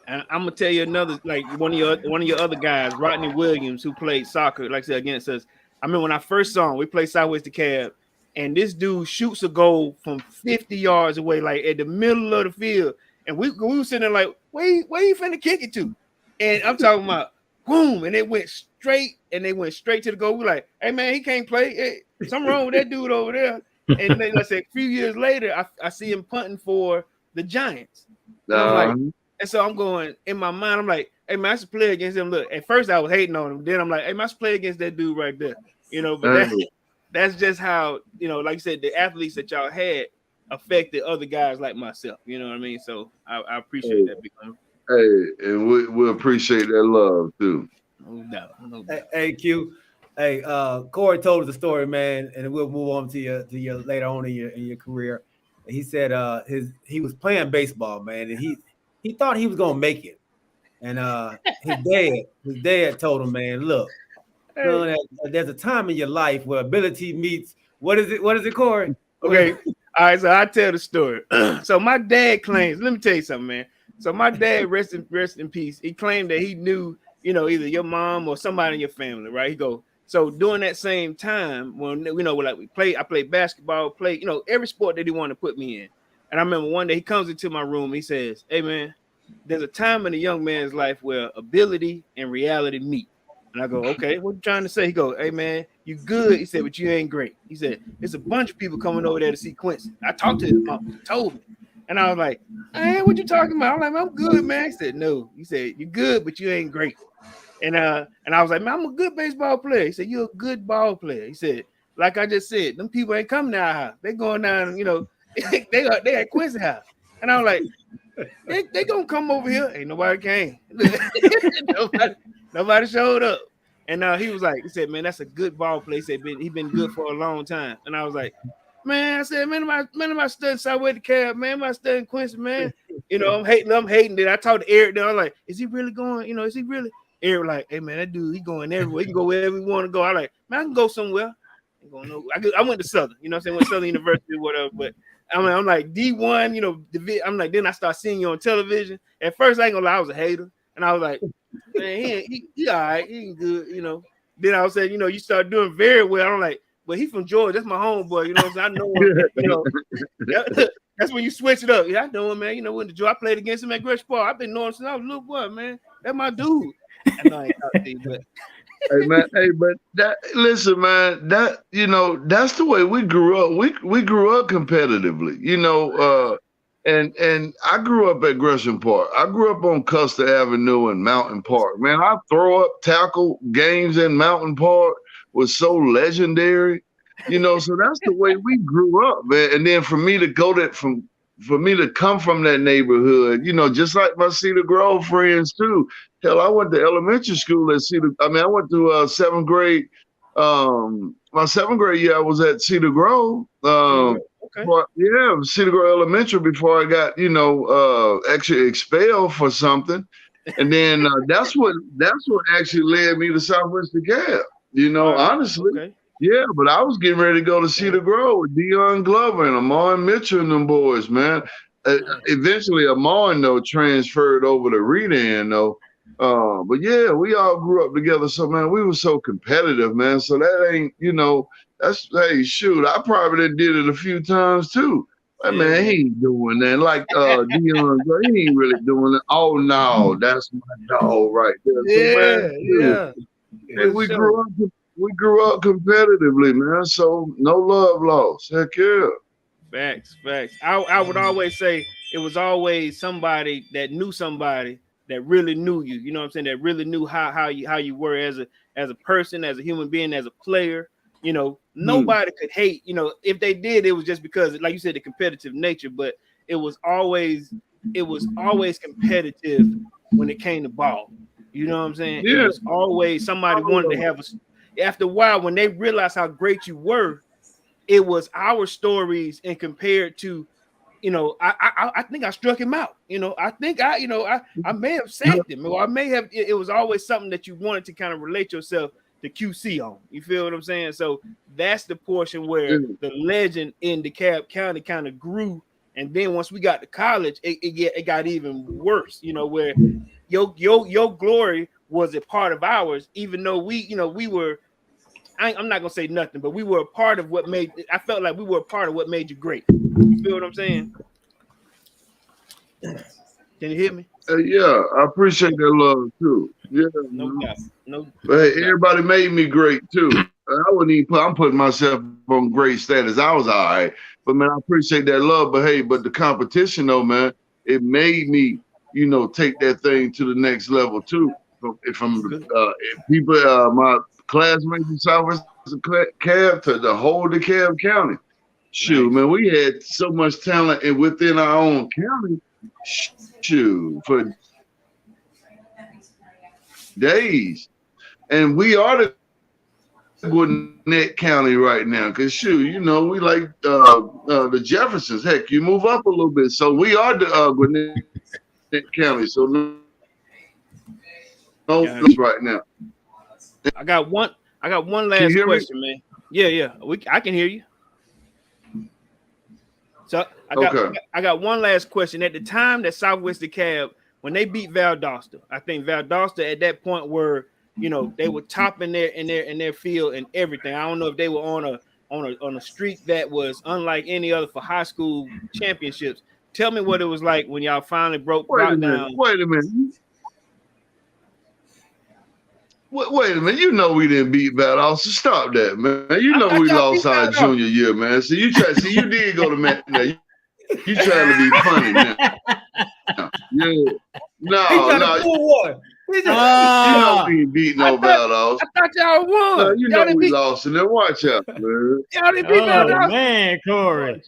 Speaker 2: And I'm gonna tell you another, like one of your other guys, Rodney Williams, who played soccer, like I said against us. I mean, when I first saw him, we played Southwest DeKalb, and this dude shoots a goal from 50 yards away, like at the middle of the field, and we were sitting there like, where you finna kick it to? And I'm talking about boom, and it went straight, and they went straight to the goal. We're like, hey man, he can't play. Hey, something wrong with that dude over there. And then, like I said, a few years later, I see him punting for the Giants, and I'm like. And so I'm going in my mind, I'm like, hey man, I should play against him. Look, at first I was hating on him. Then I'm like, hey man, I should play against that dude right there. But that's just how, like you said, the athletes that y'all had affected other guys like myself. You know what I mean? So I appreciate that, big man.
Speaker 4: Hey, and we appreciate that love too.
Speaker 2: No doubt.
Speaker 1: Hey, Q. Hey, Corey told us the story, man, and we'll move on to your later on in your career. He said he was playing baseball, man, and he thought he was gonna make it. And his dad told him, man, look, son, there's a time in your life where ability meets what is it, Corey?
Speaker 2: Okay. All right, so I tell the story. So my dad claims, let me tell you something, man. So my dad, rest in peace, he claimed that he knew, either your mom or somebody in your family, right? He go, so during that same time, when I played basketball, every sport that he wanted to put me in. And I remember one day he comes into my room, he says, hey man, there's a time in a young man's life where ability and reality meet. And I go, okay, what you trying to say? He go, hey man, you good. He said, but you ain't great. He said, there's a bunch of people coming over there to see Quincy. I talked to his mom, he told me. And I was like, hey, what you talking about? I'm like, I'm good, man. He said, no. He said, you're good, but you ain't great. And I was like, man, I'm a good baseball player. He said, you're a good ball player. He said, like I just said, them people ain't coming to our house. They going down, they at Quincy house. And I was like, they gonna come over here. Ain't nobody came. nobody showed up. And he said, man, that's a good ball player. He said, he been good for a long time. And I was like, man, I said, man, am I studying Southwest DeKalb, man? Am I studying Quincy, man? I'm hating. Then I talked to Eric. Then I was like, is he really going? Is he really? Eric like, hey man, that dude, he going everywhere. He can go wherever he want to go. I like, man, I can go somewhere. I went to Southern, I'm saying, went to Southern University, whatever. But I'm like D1, I'm like, then I start seeing you on television. At first, I ain't gonna lie, I was a hater, and I was like, man, he all right, he ain't good, Then I was saying, you start doing very well. I'm like, but he from Georgia. That's my homeboy. You know what I'm saying? I know him. You know, that's when you switch it up. Yeah, I know him, man. You know, when the Georgia, I played against him at Gresham Park. I've been knowing him since I was a little boy, man. That's my dude. I know I ain't talking to you, but.
Speaker 4: Hey man, but that listen, man, that that's the way we grew up. We grew up competitively, and I grew up at Gresham Park. I grew up on Custer Avenue and Mountain Park. Man, I throw up tackle games in Mountain Park was so legendary, so that's the way we grew up, man. And then for me to come from that neighborhood, just like my Cedar Grove friends too. Hell, I went to elementary school at I went to seventh grade. My seventh grade year, I was at Cedar Grove.
Speaker 2: Okay.
Speaker 4: Cedar Grove Elementary before I got, actually expelled for something. And then that's what actually led me to Southwest DeKalb. Honestly.
Speaker 2: Okay.
Speaker 4: Yeah, but I was getting ready to go to Cedar Grove with Deion Glover and Amon Mitchell and them boys, man. Eventually, Amon, though, transferred over to Redan, though. But yeah, we all grew up together. So, man, we were so competitive, man. So that ain't, hey, shoot, I probably did it a few times, too. But, man, he ain't doing that. Like Deion, he ain't really doing it. Oh, no, that's my dog right there. So, man, we grew up. We grew up competitively, man. So no love lost. Heck yeah.
Speaker 2: Facts. I would always say it was always somebody that knew somebody that really knew you. You know what I'm saying? That really knew how you were as a person, as a human being, as a player. Nobody could hate. If they did, it was just because, like you said, the competitive nature. But it was always competitive when it came to ball. You know what I'm saying?
Speaker 4: Yeah.
Speaker 2: It was always somebody wanted to have a. After a while, when they realized how great you were, it was our stories and compared to, I think I struck him out. I think I may have sacked him, or I may have. It was always something that you wanted to kind of relate yourself to QC on. You feel what I'm saying? So that's the portion where the legend in DeKalb County kind of grew, and then once we got to college, it got even worse. Where your glory was a part of ours, even though we were. I'm not gonna say nothing, but we were a part of what made. I felt like we were a part of what made you great. You feel what I'm saying? Can you hear me?
Speaker 4: Yeah, I appreciate that love too. Yeah,
Speaker 2: no doubt. No.
Speaker 4: But hey, everybody made me great too. I wouldn't even I'm putting myself on great status. I was all right, but man, I appreciate that love. But hey, the competition though, man, it made me, take that thing to the next level too. If people, my classmates in Southwest DeKalb to the whole DeKalb County. Shoot, man, we had so much talent and within our own county. Shoot, for days. And we are the Gwinnett County right now. Because shoot, we like the Jeffersons. Heck, you move up a little bit. So we are the Gwinnett County. So no right now.
Speaker 2: I got one last question, man. Yeah. I can hear you. So I got one last question. At the time that Southwest DeKalb, when they beat Valdosta, I think Valdosta at that point were, they were top in their field and everything. I don't know if they were on a streak that was unlike any other for high school championships. Tell me what it was like when y'all finally brought down.
Speaker 4: Wait a minute. Wait a minute, we didn't beat Valdosta. Stop that, man. We lost our junior year, man. So you did go to Matt. You trying to be funny now. Yeah. No. We didn't beat no Valdosta.
Speaker 2: I thought y'all won.
Speaker 4: No, we lost, and then watch out, man.
Speaker 2: Y'all didn't beat Valdosta.
Speaker 3: Man, Corey.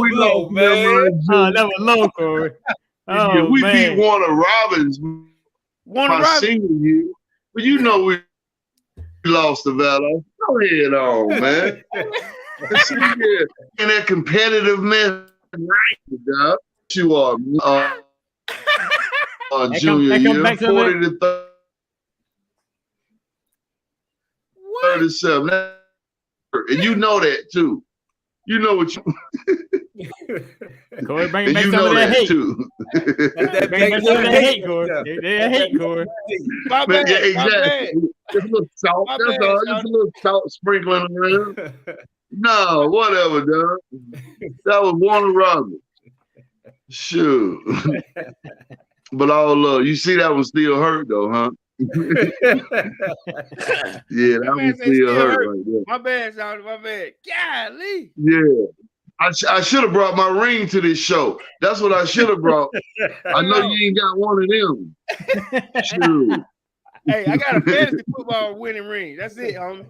Speaker 4: We lost, man.
Speaker 3: That was low, Corey.
Speaker 4: We beat Warner Robins. Senior year, but we lost the Valor. Go ahead on, man. And that competitive man, right? You are junior year, 40 to 37, and you know that too. You know what you.
Speaker 3: Corey, bring back some of that hate.
Speaker 4: Too.
Speaker 3: Bring back some of that hate, Corey. They hate, Corey.
Speaker 2: My bad.
Speaker 4: Exactly. Just a little salt.
Speaker 2: My
Speaker 4: That's
Speaker 2: bad,
Speaker 4: all. Just a
Speaker 2: Shawty.
Speaker 4: little salt sprinkling around. No, whatever, dog. That was Warner Robins. Shoot. But all love. You see that one still hurt though, huh? Yeah,
Speaker 2: That
Speaker 4: that
Speaker 2: man
Speaker 4: one
Speaker 2: say
Speaker 4: still
Speaker 2: still
Speaker 4: hurt
Speaker 2: hurt.
Speaker 4: right there.
Speaker 2: My bad, Shawty. My bad. Golly.
Speaker 4: Yeah. I should have brought my ring to this show. That's what I should have brought. I know
Speaker 2: No.
Speaker 4: you ain't got one of them. Shoot.
Speaker 2: Hey, I got a fantasy football winning ring. That's it, homie.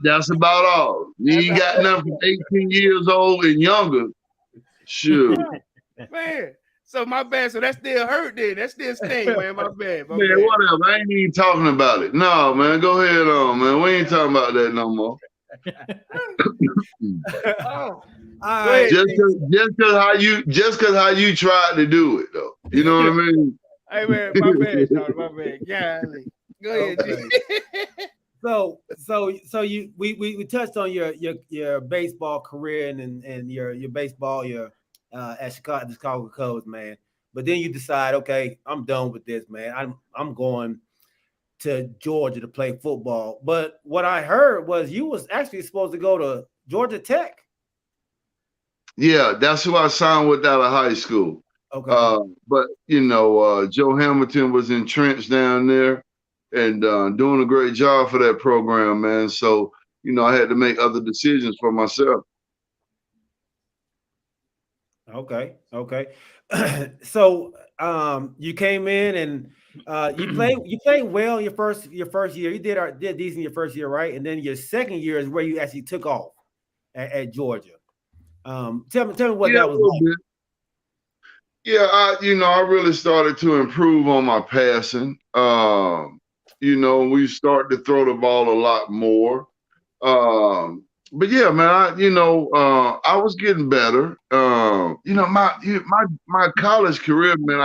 Speaker 4: That's about all. You ain't got nothing from 18 years old and younger. Shoot.
Speaker 2: Man. So my bad. So that still hurt then. That still sting, man. My bad. My
Speaker 4: Man,
Speaker 2: bad.
Speaker 4: whatever. I ain't even talking about it. No, man. Go ahead on, man. We ain't talking about that no more.
Speaker 2: Oh.
Speaker 1: All
Speaker 2: Go
Speaker 1: right.
Speaker 2: ahead.
Speaker 4: Just cause how you tried to do it though. You know what I mean?
Speaker 2: Hey man, my bad, Shawty. My bad. Golly. Go ahead, G.
Speaker 1: So we touched on your baseball career and your baseball at Chicago, the Chicago Cubs, man. But then you decide, okay, I'm done with this, man. I'm going to Georgia to play football. But what I heard was you was actually supposed to go to Georgia Tech.
Speaker 4: Yeah, that's who I signed with out of high school.
Speaker 1: Okay.
Speaker 4: But Joe Hamilton was entrenched down there and doing a great job for that program, man. So, I had to make other decisions for myself.
Speaker 1: Okay. So you came in and you played well your first year. You did decent your first year, right? And then your second year is where you actually took off at Georgia. Tell me what that was like.
Speaker 4: Bit. Yeah, I really started to improve on my passing. We started to throw the ball a lot more. But yeah, man, I was getting better. My college career, man,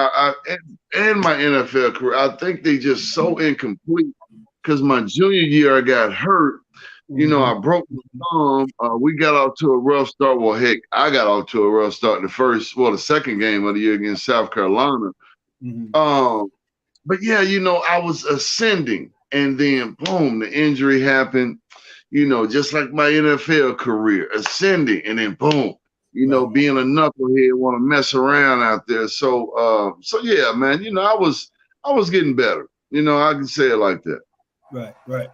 Speaker 4: and my NFL career, I think they just so incomplete because my junior year I got hurt. I broke my thumb. We got off to a rough start. Well, heck, I got off to a rough start the second game of the year against South Carolina. But yeah, I was ascending, and then boom, the injury happened. Just like my NFL career, ascending, and then boom, being a knucklehead, want to mess around out there. So yeah, man, I was getting better. I can say it like that.
Speaker 1: Right.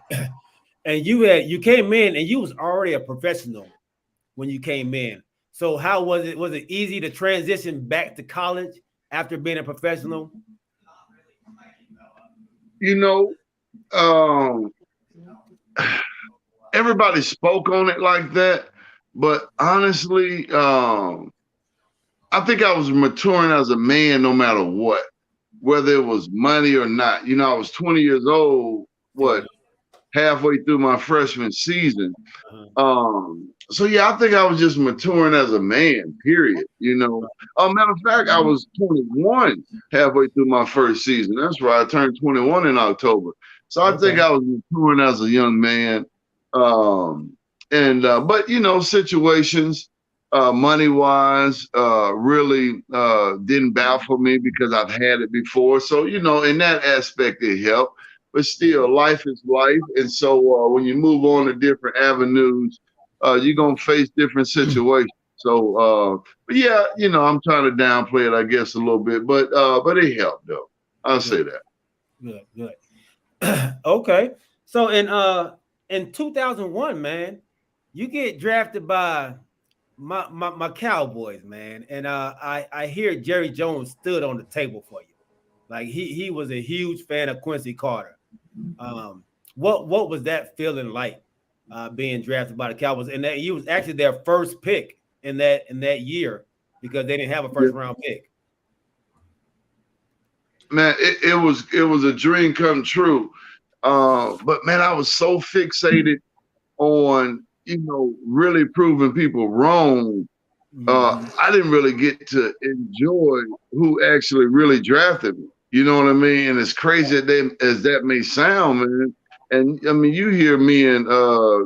Speaker 1: And you came in and you was already a professional when you came in. So how was it? Was it easy to transition back to college after being a professional?
Speaker 4: Everybody spoke on it like that, but honestly, I think I was maturing as a man no matter what, whether it was money or not. I was 20 years old, halfway through my freshman season. So yeah, I think I was just maturing as a man, period. Matter of fact, I was 21 halfway through my first season. That's right. I turned 21 in October. So I think I was maturing as a young man. But situations, money-wise, really didn't baffle me because I've had it before. So, in that aspect, it helped. But still, life is life. And so when you move on to different avenues, you're going to face different situations. So, but yeah, I'm trying to downplay it, I guess, a little bit. But it helped, though. I'll say that.
Speaker 1: Good. Okay. So in 2001, man, you get drafted by my Cowboys, man. And I hear Jerry Jones stood on the table for you. Like he was a huge fan of Quincy Carter. What was that feeling like being drafted by the Cowboys? And that he was actually their first pick in that year because they didn't have a first round pick.
Speaker 4: Man, it was a dream come true. But man, I was so fixated on really proving people wrong. I didn't really get to enjoy who actually really drafted me. You know what I mean? And as crazy as that may sound, man. And I mean, you hear me and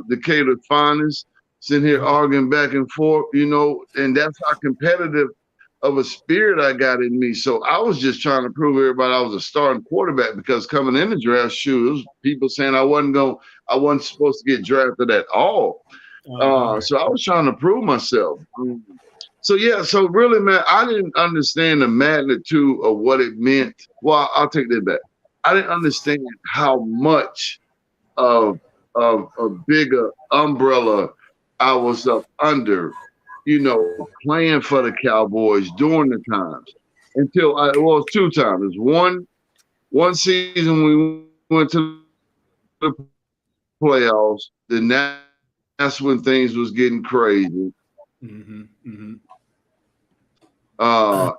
Speaker 4: Decatur Finest sitting here arguing back and forth, and that's how competitive of a spirit I got in me. So I was just trying to prove everybody I was a starting quarterback because coming in the draft, shoes, people saying I wasn't supposed to get drafted at all. So I was trying to prove myself. So yeah, so really, man, I didn't understand the magnitude of what it meant. Well, I'll take that back. I didn't understand how much of a bigger umbrella I was up under, playing for the Cowboys during the times until it was 2 times. One season we went to the playoffs. Then that's when things was getting crazy. And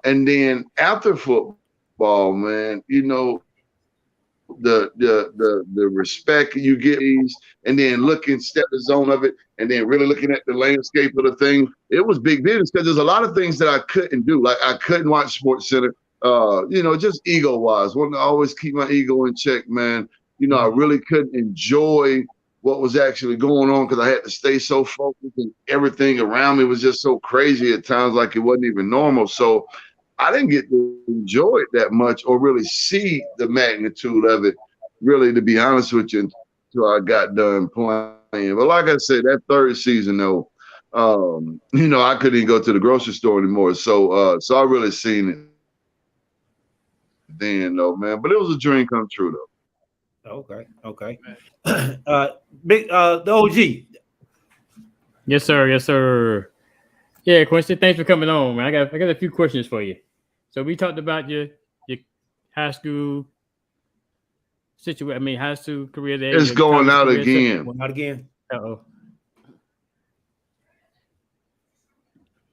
Speaker 4: then after football, man, the respect you get, and then step the zone of it, and then really looking at the landscape of the thing. It was big business because there's a lot of things that I couldn't do. Like I couldn't watch Sports Center. Just ego wise, wanted to always keep my ego in check, man. I really couldn't enjoy what was actually going on because I had to stay so focused, and everything around me was just so crazy at times, like it wasn't even normal. So I didn't get to enjoy it that much or really see the magnitude of it, really, to be honest with you, until I got done playing. But like I said, that third season, though, I couldn't even go to the grocery store anymore. So I really seen it then, though, man. But it was a dream come true, though.
Speaker 1: Okay. The OG.
Speaker 3: Yes, sir. Yes, sir. Yeah, Quincy, thanks for coming on, man. I got a few questions for you. So we talked about your high school situation. I mean, high school career there.
Speaker 4: It's going out again.
Speaker 1: Going out again.
Speaker 3: Uh-oh.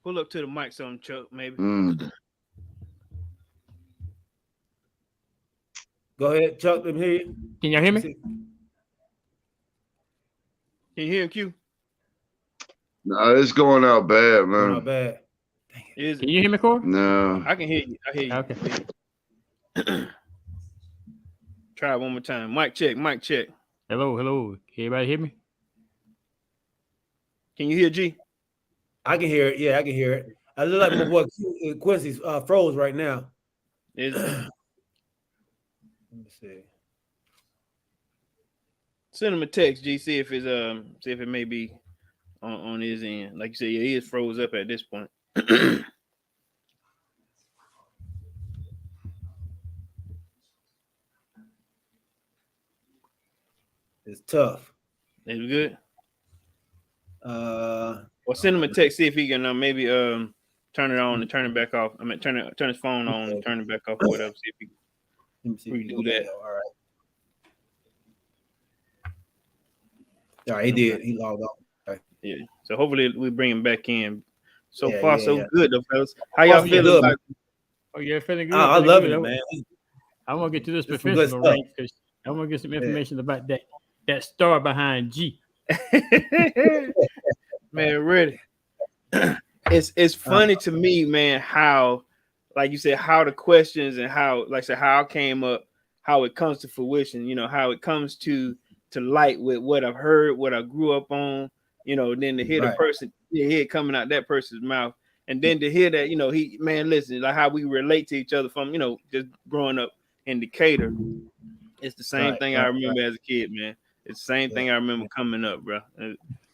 Speaker 2: Pull up to the mic, something, Chuck, maybe.
Speaker 1: Go ahead, Chuck. Let me hear you.
Speaker 3: Can y'all hear me?
Speaker 2: Can you hear him, Q?
Speaker 4: No, it's going out bad, man.
Speaker 1: Not bad.
Speaker 3: Can you hear me, Corey?
Speaker 4: No.
Speaker 2: I can hear you. I hear you.
Speaker 3: Okay.
Speaker 2: Try it one more time. Mic check. Mic check.
Speaker 3: Hello. Everybody hear me?
Speaker 2: Can you hear G?
Speaker 1: I can hear it. Yeah, I can hear it. I look like my boy Quincy's froze right now.
Speaker 2: Let
Speaker 1: me see.
Speaker 2: Send him a text, G. See if it may be on his end. Like you said, yeah, he is froze up at this point.
Speaker 1: It's tough.
Speaker 2: Is it good?
Speaker 1: Or
Speaker 2: send him a text, see if he can maybe turn it on and turn it back off. I mean, turn his phone on and turn it back off or whatever. See if he can do that.
Speaker 1: All right. All right, he did. He logged off. Okay.
Speaker 2: Yeah. So hopefully we bring him back in. So
Speaker 1: Yeah,
Speaker 2: far,
Speaker 1: yeah,
Speaker 2: so
Speaker 1: yeah.
Speaker 2: good, though, fellas. How y'all feeling
Speaker 1: good,
Speaker 2: about it?
Speaker 3: Oh, yeah, feeling good.
Speaker 1: I
Speaker 3: feeling
Speaker 1: love
Speaker 3: good.
Speaker 1: it, man.
Speaker 3: I want to get to this
Speaker 1: It's some good
Speaker 3: professional
Speaker 1: stuff.
Speaker 3: rank because I want to get some information about that star behind G.
Speaker 2: Man, ready. It's funny to me, man, how, like you said, how the questions and how, like I said, how it came up, how it comes to fruition, how it comes to light with what I've heard, what I grew up on, then to hear the person, hear it coming out that person's mouth. And then to hear that, listen, like how we relate to each other from, just growing up in Decatur. It's the same thing I remember as a kid, man. It's the same thing I remember coming up, bro.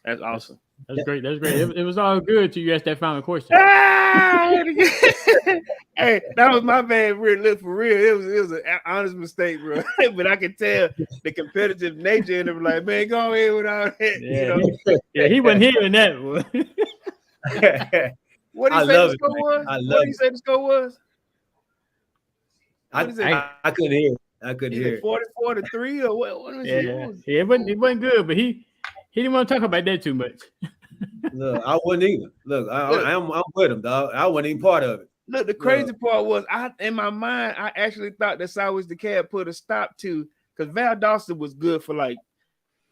Speaker 2: That's awesome.
Speaker 3: That's great. That's great. It was all good till you asked that final question.
Speaker 2: Hey, that was my bad. Look, for real, it was an honest mistake, bro. But I could tell the competitive nature in it. Like, man, go ahead with all that.
Speaker 3: Yeah, he wasn't hearing that.
Speaker 2: What did he say the score was? What did he say the score was?
Speaker 1: I couldn't hear it. I couldn't hear it.
Speaker 2: 44-3 or what was it?
Speaker 3: Yeah, it wasn't good, but he didn't want to talk about that too much.
Speaker 1: Look, I wouldn't either. Look, I'm with him, dog. I wasn't even part of it.
Speaker 2: Look, the crazy part was, in my mind, I actually thought that Sideways the Cab put a stop to, because Val Dawson was good for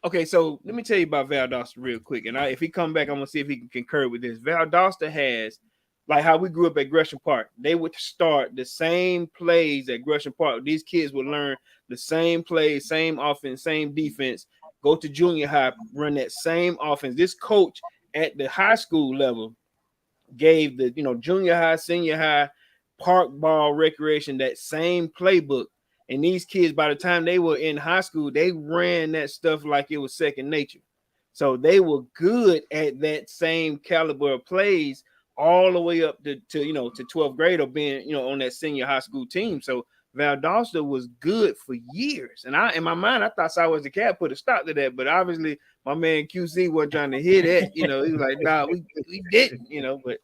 Speaker 2: okay, so let me tell you about Val Dawson real quick. And if he come back, I'm going to see if he can concur with this. Val Dawson has, like how we grew up at Gresham Park, they would start the same plays at Gresham Park. These kids would learn the same plays, same offense, same defense, go to junior high, run that same offense. This coach at the high school level gave the junior high, senior high, park ball recreation that same playbook. And these kids, by the time they were in high school, they ran that stuff like it was second nature. So they were good at that same caliber of plays all the way up to 12th grade or being on that senior high school team. So Valdosta was good for years. And in my mind, I thought Southwest DeKalb put a stop to that, but obviously my man QC wasn't trying to hear that. He was like, nah, we didn't, but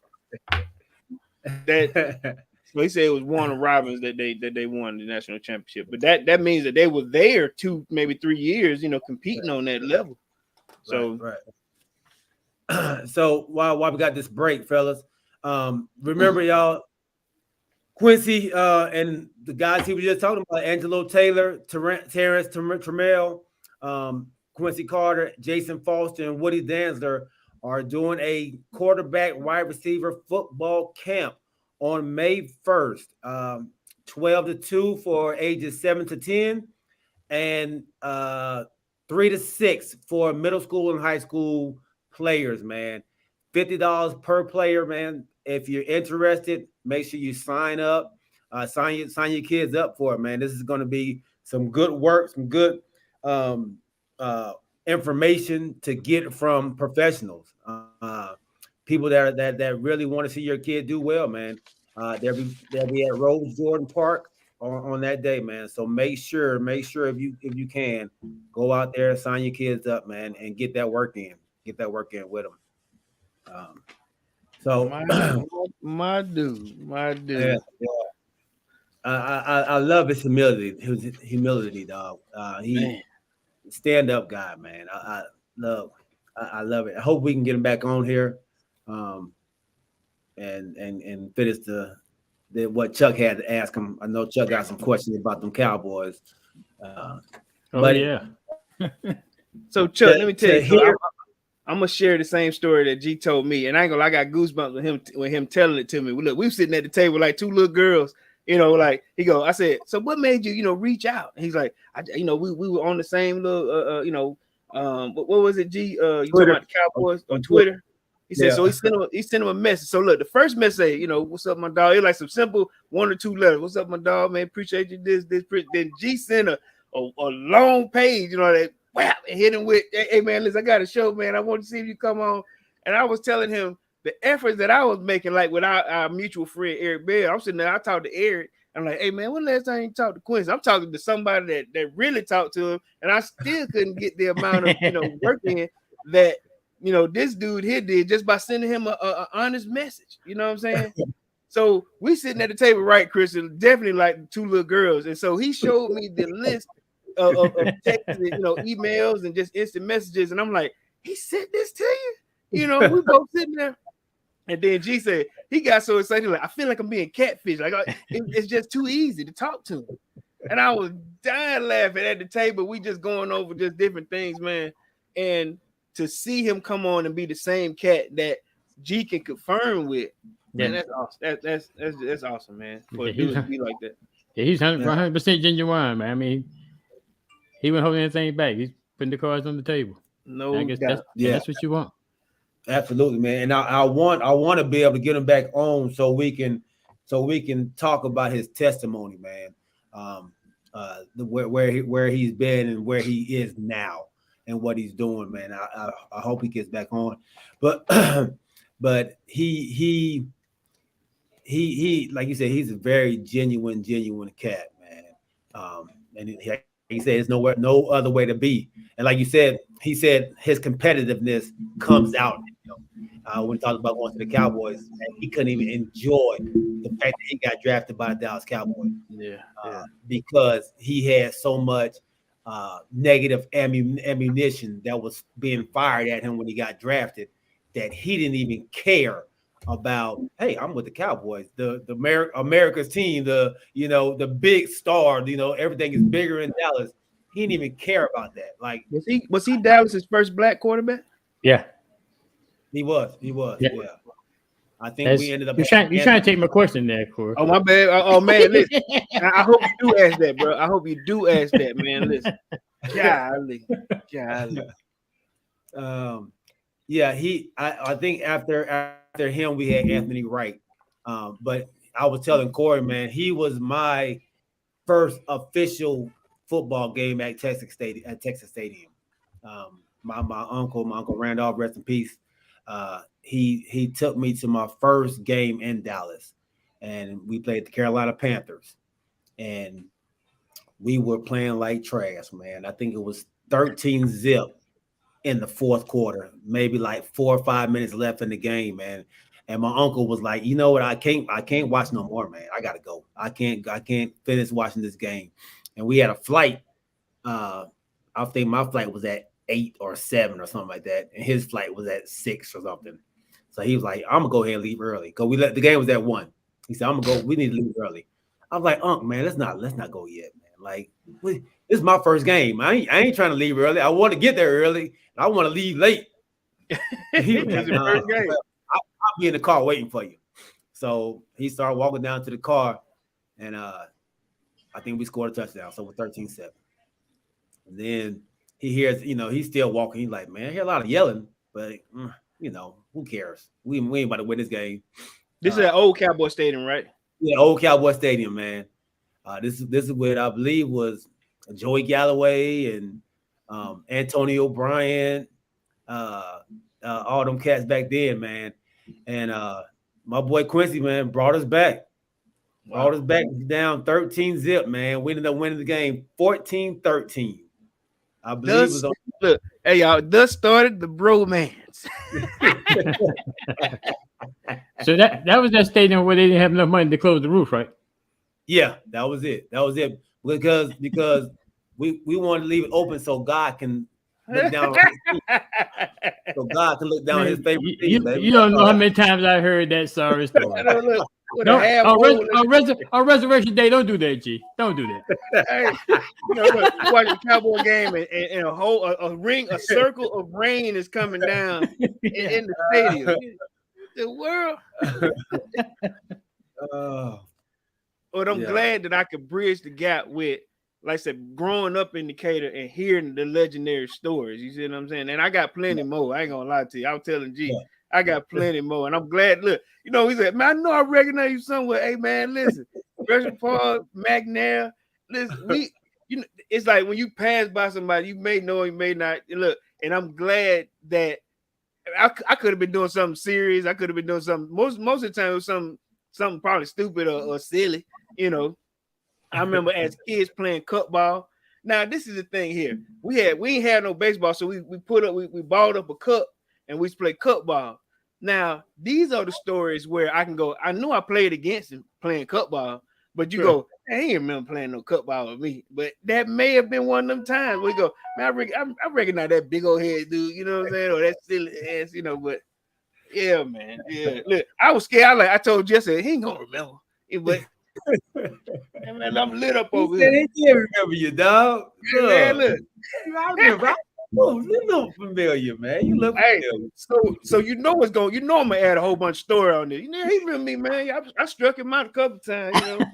Speaker 2: that so he said it was Warner Robins that they won the national championship. But that means that they were there 2, maybe 3 years, competing on that level. So
Speaker 1: right. So while we got this break, fellas, remember y'all, Quincy and the guys he was just talking about, Angelo Taylor, Terrence Trammell, Quincy Carter, Jason Foster, and Woody Danzler are doing a quarterback wide receiver football camp on May 1st, 12 to 2 for ages 7 to 10, and 3 to 6 for middle school and high school players, man. $50 per player, man. If you're interested, make sure you sign up. Sign your kids up for it, man. This is going to be some good work, some good information to get from professionals, people that really want to see your kid do well, man. They'll be at Rose Jordan Park on that day, man. So make sure if you can go out there, sign your kids up, man, and get that work in with them. So
Speaker 2: my dude.
Speaker 1: Yeah. I love his humility, dog. He stand up guy, man. I love it. I hope we can get him back on here, and finish the what Chuck had to ask him. I know Chuck got some questions about them Cowboys.
Speaker 3: Yeah.
Speaker 2: So Chuck, let me tell you. So I'm gonna share the same story that G told me, and I ain't gonna. I got goosebumps with him telling it to me. Look, we were sitting at the table like 2 little girls. Like he go. I said, so what made you, reach out? And he's like, we were on the same little, what was it, G? You talking about the Cowboys on Twitter? He said, so he sent him a message. So look, the first message, what's up, my dog? It's like some simple 1 or 2 letters. What's up, my dog, man? Appreciate you. This. Then G sent a long page, that wow, and hit him with, hey man, listen, I got a show, man. I want to see if you come on. And I was telling him the efforts that I was making, like with our mutual friend Eric Bell. I'm sitting there, I talked to Eric. I'm like, hey man, when last time you talked to Quincy? I'm talking to somebody that really talked to him, and I still couldn't get the amount of work in that this dude here did just by sending him a honest message. You know what I'm saying? So we sitting at the table, right, Chris? Definitely like 2 little girls, and so he showed me the list of texts, emails, and just instant messages, and I'm like, he sent this to you? We both sitting there. And then G said he got so excited, like, I feel like I'm being catfished. Like it's just too easy to talk to him. And I was dying laughing at the table. We just going over just different things, man. And to see him come on and be the same cat that G can confirm with, man, that's awesome. That's awesome, man. For a dude to be like that.
Speaker 3: Yeah, he's 100% genuine, man. I mean, he wasn't holding anything back. He's putting the cards on the table.
Speaker 2: No,
Speaker 3: I guess
Speaker 2: doubt.
Speaker 3: that's what you want.
Speaker 1: Absolutely, man. And I want to be able to get him back on so we can talk about his testimony, man. Where he's been and where he is now and what he's doing, man. I hope he gets back on. But he like you said, he's a very genuine cat, man. And he said there's no other way to be. And like you said, he said his competitiveness comes out. When he talked about going to the Cowboys, and he couldn't even enjoy the fact that he got drafted by the Dallas Cowboys. Because he had so much negative ammunition that was being fired at him when he got drafted that he didn't even care about. Hey, I'm with the Cowboys, the America's team, the big star. Everything is bigger in Dallas. He didn't even care about that. Like,
Speaker 2: was he Dallas's first black quarterback?
Speaker 3: Yeah.
Speaker 1: He was. Yeah. I think we ended up.
Speaker 3: You're trying to take my question there, Corey.
Speaker 2: Oh, my bad. Oh man, listen. I hope you do ask that, bro. I hope you do ask that, man. Listen. Golly.
Speaker 1: Yeah. I think after after him, we had Anthony Wright. But I was telling Corey, man, he was my first official football game at Texas Stadium. My uncle Randolph, rest in peace. He took me to my first game in Dallas, and we played the Carolina Panthers, and we were playing like trash, man. I think it was 13-zip in the fourth quarter, maybe like 4 or 5 minutes left in the game, man. And my uncle was like, you know what, I can't watch no more, man. I gotta go. I can't finish watching this game. And we had a flight. I think my flight was at 8 or 7 or something like that, and his flight was at 6 or something. So he was like, I'm gonna go ahead and leave early because the game was at 1. He said, I'm gonna go. We need to leave early. I was like, Unc, man, let's not go yet, man. Like, this is my first game. I ain't trying to leave early. I want to get there early. I want to leave late. He was like, nah, I'll be in the car waiting for you. So he started walking down to the car, and I think we scored a touchdown. So we're 13-7. And then he hears, he's still walking. He's like, man, I hear a lot of yelling, but who cares? We ain't about to win this game.
Speaker 2: This is an old Cowboy Stadium, right?
Speaker 1: Yeah, old Cowboy Stadium, man. This is what I believe was Joey Galloway and Antonio Bryant, all them cats back then, man. And my boy Quincy, man, brought us back. Brought us back down 13-zip, man. We ended up winning the game 14-13. I believe it was on.
Speaker 2: Look, hey y'all, thus started the bromance.
Speaker 3: So that was that stadium where they didn't have enough money to close the roof, right?
Speaker 1: Yeah, that was it. Because we wanted to leave it open so God can look down. So God can look down on his favorite team.
Speaker 3: You don't know how many times I heard that sorry story. On Resurrection Day, don't do that, G. Don't do that.
Speaker 2: Hey, look, watch a Cowboy game and a circle of rain is coming down in the stadium. The world. But I'm glad that I could bridge the gap with, like I said, growing up in Decatur and hearing the legendary stories. You see what I'm saying? And I got plenty more. I ain't gonna lie to you. I was telling G, I got plenty more. And I'm glad. Look, he said, man, I know I recognize you somewhere. Hey, man, listen, Special Paul, McNair, listen, it's like when you pass by somebody, you may know, you may not. Look, and I'm glad that I could have been doing something serious. I could have been doing something. Most of the time, it was something probably stupid or silly. I remember as kids playing cup ball. Now, this is the thing here. We ain't had no baseball, so we balled up a cup and we play cup ball. Now, these are the stories where I can go, I know I played against him playing cup ball, but you go, I ain't remember playing no cup ball with me. But that may have been one of them times where you go, man, I recognize that big old head dude, you know what I'm saying? Or that silly ass, but yeah, man. Yeah. Look, I was scared. I told Jesse, he ain't gonna remember. But man, I'm lit up over here.
Speaker 1: He can't remember you, dog.
Speaker 2: Man, look.
Speaker 1: I remember. You look familiar, man. You look familiar.
Speaker 2: So I'm gonna add a whole bunch of story on this. He remember me, man. I struck him out a couple times,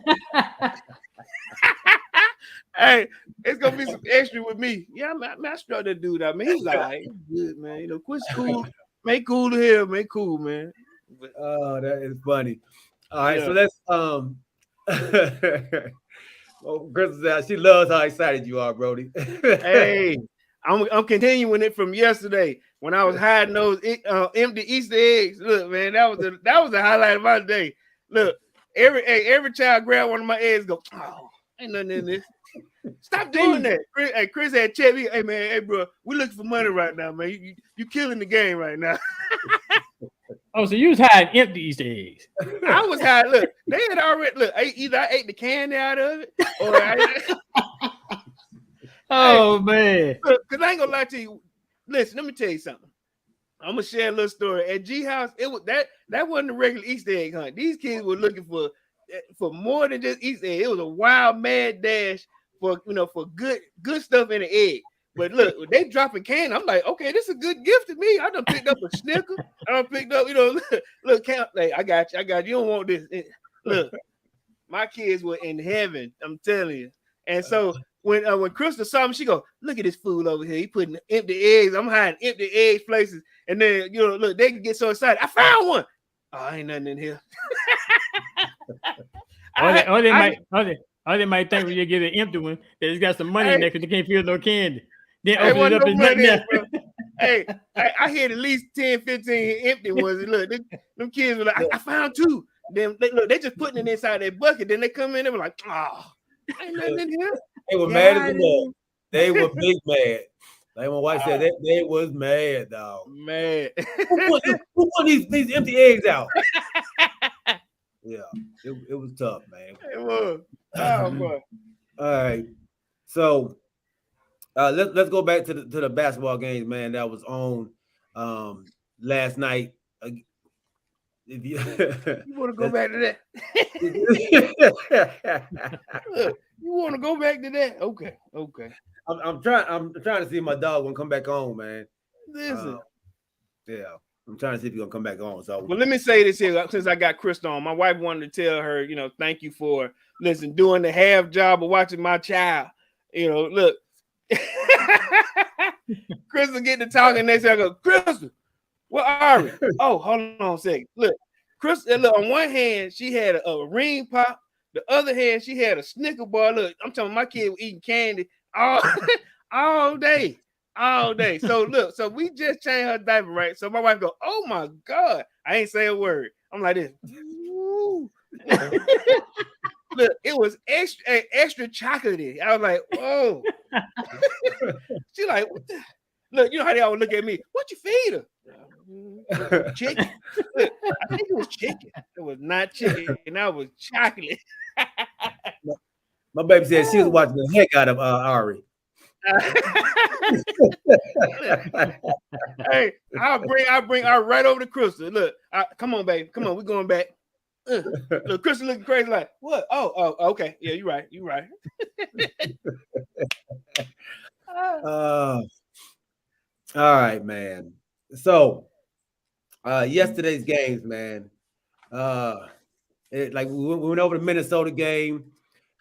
Speaker 2: Hey, it's gonna be some extra with me. Yeah, I struck that dude out, man. He's like, good, man. Quit cool. Make cool to him, make cool, man.
Speaker 1: But, that is funny. All right, so let's Chris said she loves how excited you are, Brody.
Speaker 2: Hey, I'm continuing it from yesterday when I was hiding those empty Easter eggs. Look, man, that was the highlight of my day. Look, every child grab one of my eggs, go, oh, ain't nothing in this. Stop doing that. Chris had checked me. Hey, man, hey, bro, we looking for money right now, man. You killing the game right now.
Speaker 3: Oh, so you was hiding empty Easter eggs.
Speaker 2: I was hiding. Look, they had already either I ate the candy out of it, or
Speaker 3: oh man.
Speaker 2: Because I ain't gonna lie to you. Listen, let me tell you something. I'm gonna share a little story. At G House, it was that wasn't a regular Easter egg hunt. These kids were looking for more than just Easter egg. It was a wild, mad dash for good stuff in the egg. But look, they dropping candy. I'm like, okay, this is a good gift to me. I done picked up a Snicker. I done picked up, look, count. Like, I got you. You don't want this. Look, my kids were in heaven. I'm telling you. And so when Crystal saw me, she go, look at this fool over here. He putting empty eggs. I'm hiding empty eggs places. And then, look, they can get so excited. I found one. Oh, ain't nothing in here.
Speaker 3: Or they might think when you get an empty one that it's got some money in there because you can't feel no candy. Then
Speaker 2: Hey,
Speaker 3: open it
Speaker 2: wasn't
Speaker 3: up,
Speaker 2: no
Speaker 3: there's
Speaker 2: money
Speaker 3: nothing
Speaker 2: there,
Speaker 3: there.
Speaker 2: bro. Hey, I had at least 10, 15 empty ones. And look, them kids were like, I found 2. Then they just putting it inside their bucket. Then they come in and were like, oh, ain't nothing in here.
Speaker 1: They were mad as a mug. They were big mad. Like my wife said, they was mad, dog.
Speaker 2: Man.
Speaker 1: Who put these empty eggs out? Yeah, it was tough, man.
Speaker 2: It was. Oh boy.
Speaker 1: All right, so let's go back to the basketball games, man. That was on last night. If
Speaker 2: you want to go back to that? Look, you want to go back to that? Okay.
Speaker 1: I'm trying to see if my dog gonna come back on, man.
Speaker 2: Listen.
Speaker 1: Yeah, I'm trying to see if he's gonna come back on. So,
Speaker 2: well, let me say this here since I got Krista on. My wife wanted to tell her, thank you for doing the half job of watching my child. Look, Krista get to talking next. I go, Krista, where are we? Oh, hold on a second. Look, Krista. Look, on one hand she had a ring pop. The other hand she had a Snicker bar. Look, I'm telling my kid was eating candy all day. All day. So look, we just changed her diaper, right? So my wife go, oh my God. I ain't say a word. I'm like this. Look, it was extra chocolatey. I was like, whoa. She like, what the? Look, you know how they always look at me. What you feed her? Chicken. Look, I think it was chicken. It was not chicken. That was chocolate.
Speaker 1: My baby said she was watching the heck out of Ari.
Speaker 2: Hey, I'll bring her right over to Crystal. Look, come on, baby. Come on, we're going back. Look, Crystal looking crazy like, what? Oh, okay. Yeah, you're right.
Speaker 1: All right, man. So yesterday's games, man. We went over the Minnesota game.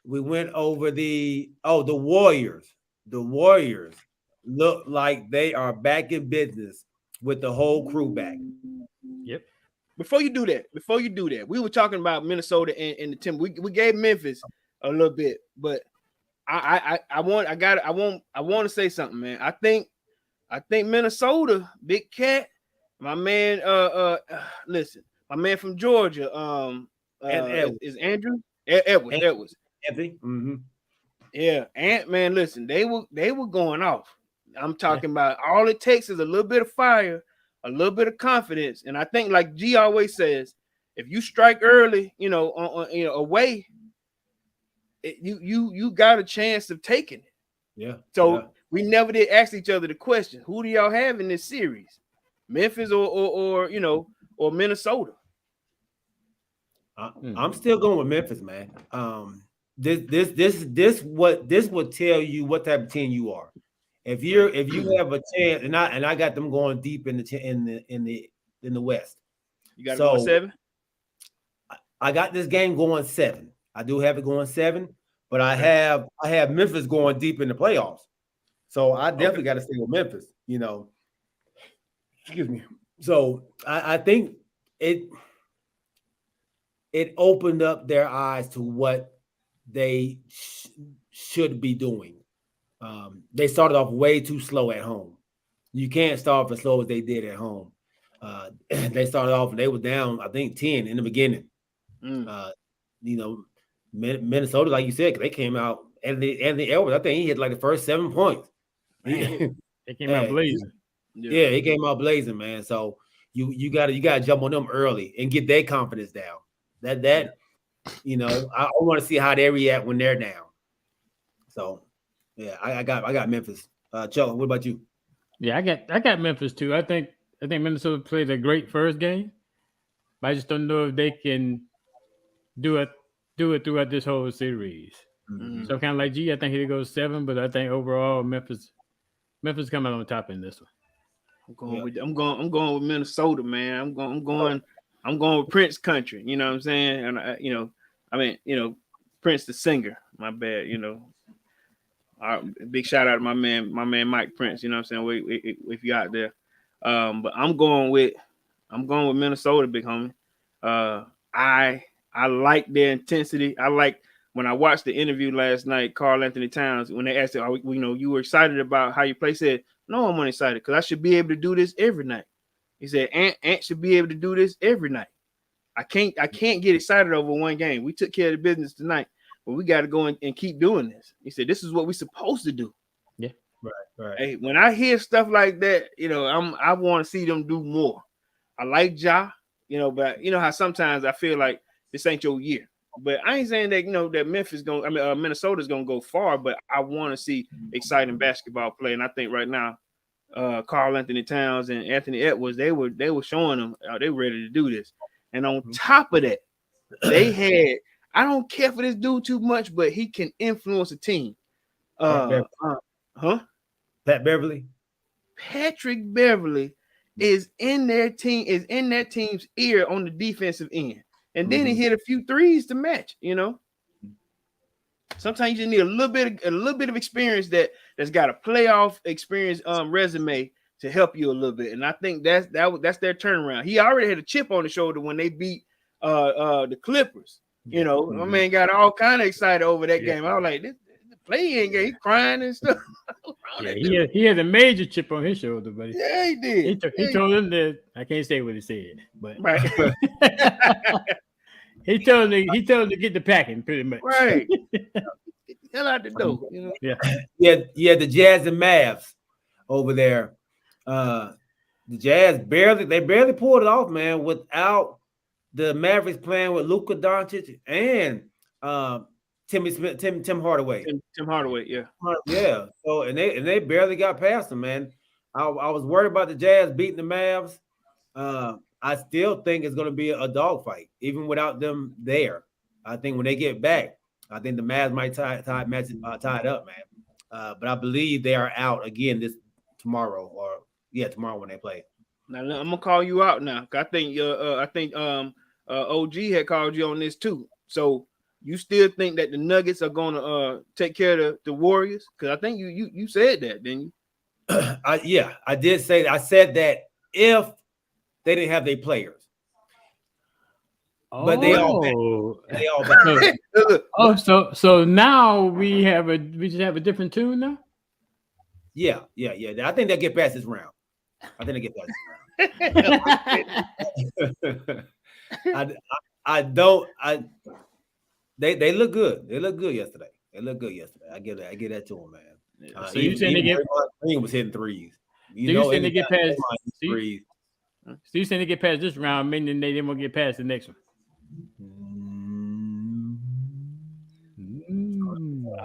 Speaker 1: We went over the Warriors. The Warriors look like they are back in business with the whole crew back.
Speaker 3: Yep.
Speaker 2: Before you do that, we were talking about Minnesota and the Tim. We gave Memphis a little bit, but I want to say something, man. I think Minnesota, Big Cat, my man. Listen, my man from Georgia. Is Andrew Edwards.
Speaker 1: Anthony. Mm-hmm.
Speaker 2: Yeah, man, listen, they were going off. I'm talking about all it takes is a little bit of fire, a little bit of confidence, and I think, like G always says, if you strike early, away, you got a chance of taking it.
Speaker 1: Yeah.
Speaker 2: So we never did ask each other the question: who do y'all have in this series, Memphis or Minnesota?
Speaker 1: I'm still going with Memphis, man. This would tell you what type of team you are. If you have a chance, and I got them going deep in the West.
Speaker 2: You got it going 7.
Speaker 1: I got this game going 7. I do have it going 7, but I have Memphis going deep in the playoffs. So I definitely got to stay with Memphis. Excuse me. So I think it opened up their eyes to what they should be doing. They started off way too slow at home. You can't start as slow as they did at home. They started off and they were down, I think, 10 in the beginning. Minnesota, like you said, they came out, and the Edwards, I think he hit like the first 7 points.
Speaker 3: They came out blazing.
Speaker 1: Yeah, he came out blazing, man. So you gotta jump on them early and get their confidence down. I want to see how they react when they're down. So yeah, I got Memphis. Chuck, what about you?
Speaker 3: Yeah, I got Memphis too. I think Minnesota played a great first game, but I just don't know if they can do it throughout this whole series. Mm-hmm. So kind of like G, I think he goes 7, but I think overall Memphis coming on top in this one.
Speaker 2: I'm going with Minnesota, man. I'm going with Prince Country. You know what I'm saying? And Prince the singer. My bad. Big shout out to my man Mike Prince. You know what I'm saying? If you out there, but I'm going with Minnesota, big homie. I like their intensity. I like when I watched the interview last night, Carl Anthony Towns, when they asked him, you were excited about how you play, said, no, I'm unexcited because I should be able to do this every night. He said, Ant should be able to do this every night. I can't get excited over one game. We took care of the business tonight, but we got to go and keep doing this. He said, this is what we're supposed to do.
Speaker 3: Yeah,
Speaker 1: right.
Speaker 2: Hey, when I hear stuff like that, I want to see them do more. I like Ja, but you know how sometimes I feel like this ain't your year. But I ain't saying that that Minnesota's gonna go far, but I want to see exciting basketball play, and I think right now, Carl Anthony Towns and Anthony Edwards, they were showing them they ready to do this. And on top of that, they had, I don't care for this dude too much, but he can influence a team.
Speaker 1: Pat Beverly.
Speaker 2: Patrick Beverly is in that team's ear on the defensive end. And then he hit a few threes to match, Sometimes you just need a little bit of experience that's got a playoff experience resume to help you a little bit. And I think that's their turnaround. He already had a chip on the shoulder when they beat the Clippers. My man got all kind of excited over that game. I was like, this play-in game, he crying and stuff.
Speaker 3: He had a major chip on his shoulder, buddy.
Speaker 2: Yeah, he did.
Speaker 3: He told him that I can't say what he said, but
Speaker 2: right.
Speaker 3: he told him to get the packing pretty much.
Speaker 2: Right. Hell out the door.
Speaker 1: Yeah, the Jazz and Mavs over there. The Jazz barely pulled it off, man, without the Mavericks playing with Luka Doncic and Tim Hardaway.
Speaker 2: Tim Hardaway, yeah.
Speaker 1: Yeah. So and they barely got past them, man. I was worried about the Jazz beating the Mavs. I still think it's going to be a dogfight, even without them there. I think when they get back, I think the Mavs might tie it up, man. But I believe they are out again tomorrow when they play.
Speaker 2: Now I'm gonna call you out now. I think OG had called you on this too. So you still think that the Nuggets are gonna take care of the Warriors? Because I think you said that, didn't you?
Speaker 1: I did say that. I said that if they didn't have their players. But they all
Speaker 3: back. So now we just have a different tune now?
Speaker 1: Yeah. I think they'll get past this round. They look good. They look good yesterday. I give that to them, man.
Speaker 3: So you saying they get
Speaker 1: Green was hitting threes.
Speaker 3: You saying they get past threes? So you saying they get past this round, meaning they didn't want to get past the next one?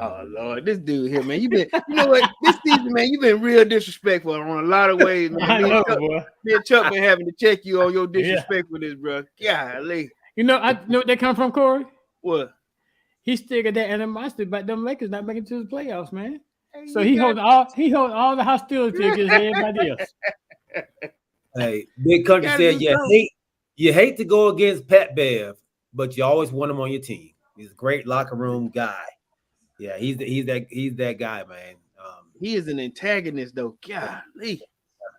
Speaker 2: Oh Lord, this dude here, man. You know what? This season, man, you've been real disrespectful on a lot of ways, man.
Speaker 3: I know, boy.
Speaker 2: Me and Chuck been having to check you on your disrespect with this, bro. Golly.
Speaker 3: You know where they come from, Corey?
Speaker 2: What?
Speaker 3: He still got that animosity about them Lakers not making it to the playoffs, man. So he holds all the hostility against everybody else.
Speaker 1: Hey, Big Country said you hate to go against Pat Bev, but you always want him on your team. He's a great locker room guy. Yeah, he's that guy, man.
Speaker 2: He is an antagonist, though. Golly.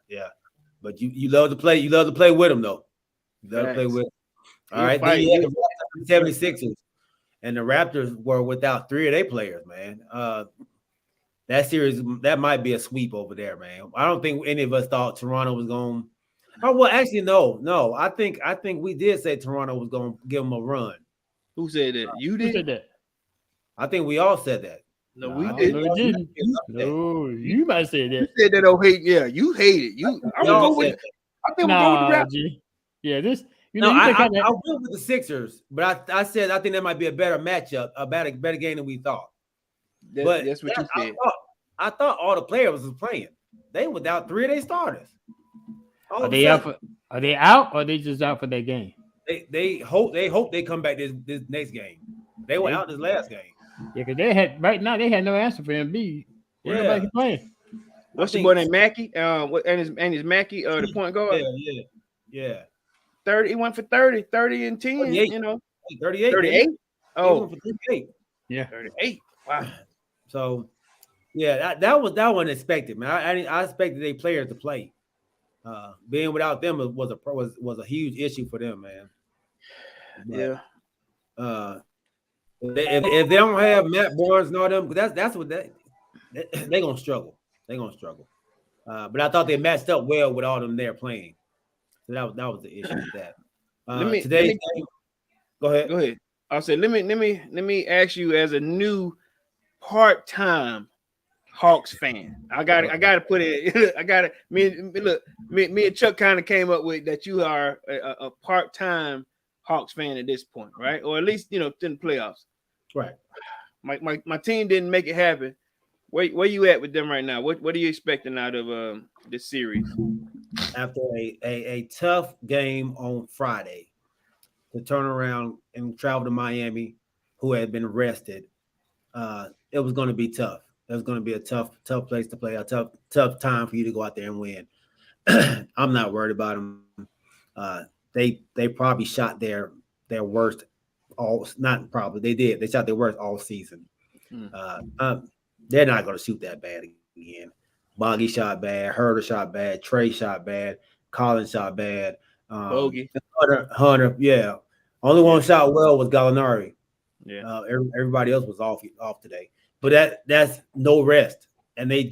Speaker 1: Yeah, but you love to play. You love to play with him, though. You love to play with him. All right, then you have the 76ers, and the Raptors were without three of their players, man. That series, that might be a sweep over there, man. I don't think any of us thought Toronto was going. Oh well, actually, no. I think we did say Toronto was going to give them a run.
Speaker 2: Who said that? You did?
Speaker 3: Who said that?
Speaker 1: I think we all said that.
Speaker 2: No, we didn't.
Speaker 3: No, you might say that.
Speaker 2: You said that. Oh, hate. Yeah, you hate it. I'm gonna go with. I think we'll go with the Raptors.
Speaker 3: Yeah, this.
Speaker 1: I went with the Sixers, but I said I think that might be a better matchup, a better game than we thought.
Speaker 2: That's what you said.
Speaker 1: I thought all the players was playing. They without three of their starters.
Speaker 3: Are they out? Are they out, or are they just out for that game?
Speaker 1: They hope they come back this next game. They were out this last game.
Speaker 3: Yeah, because they had no answer for Embiid. Nobody playing.
Speaker 2: What's the boy named Mackey? And his Mackey, the point guard.
Speaker 1: Yeah.
Speaker 2: 30. He went for 30 and 10.
Speaker 1: 38. 38.
Speaker 2: 38. Oh,
Speaker 1: 38.
Speaker 3: Yeah,
Speaker 2: 38. Wow.
Speaker 1: So, yeah, that wasn't expected, man. I expected their players to play. Being without them was a huge issue for them, man. But,
Speaker 2: Yeah.
Speaker 1: if they don't have Matt Barnes and all them, that's what they gonna struggle. They're gonna struggle. But I thought they matched up well with all them there playing. So that was the issue with that.
Speaker 2: Let
Speaker 1: Today's
Speaker 2: me
Speaker 1: game, go ahead.
Speaker 2: go ahead. I'll say let me ask you as a new part-time Hawks fan. I gotta put it. I gotta me and Chuck kind of came up with that you are a part-time Hawks fan at this point, right? Or at least in the playoffs.
Speaker 1: Right.
Speaker 2: My team didn't make it happen. Where you at with them right now? What are you expecting out of this series?
Speaker 1: After a tough game on Friday, to turn around and travel to Miami, who had been rested, it was going to be tough. It was going to be a tough place to play, a tough time for you to go out there and win. I'm not worried about them. They probably shot their worst not probably, they did. They shot their worst all season. They're not going to shoot that bad again. Boggy shot bad, Herder shot bad, Trey shot bad, Collins shot bad.
Speaker 2: Bogey.
Speaker 1: Hunter, yeah. Only one shot well was Gallinari.
Speaker 2: Yeah.
Speaker 1: Everybody else was off today. But that's no rest. And they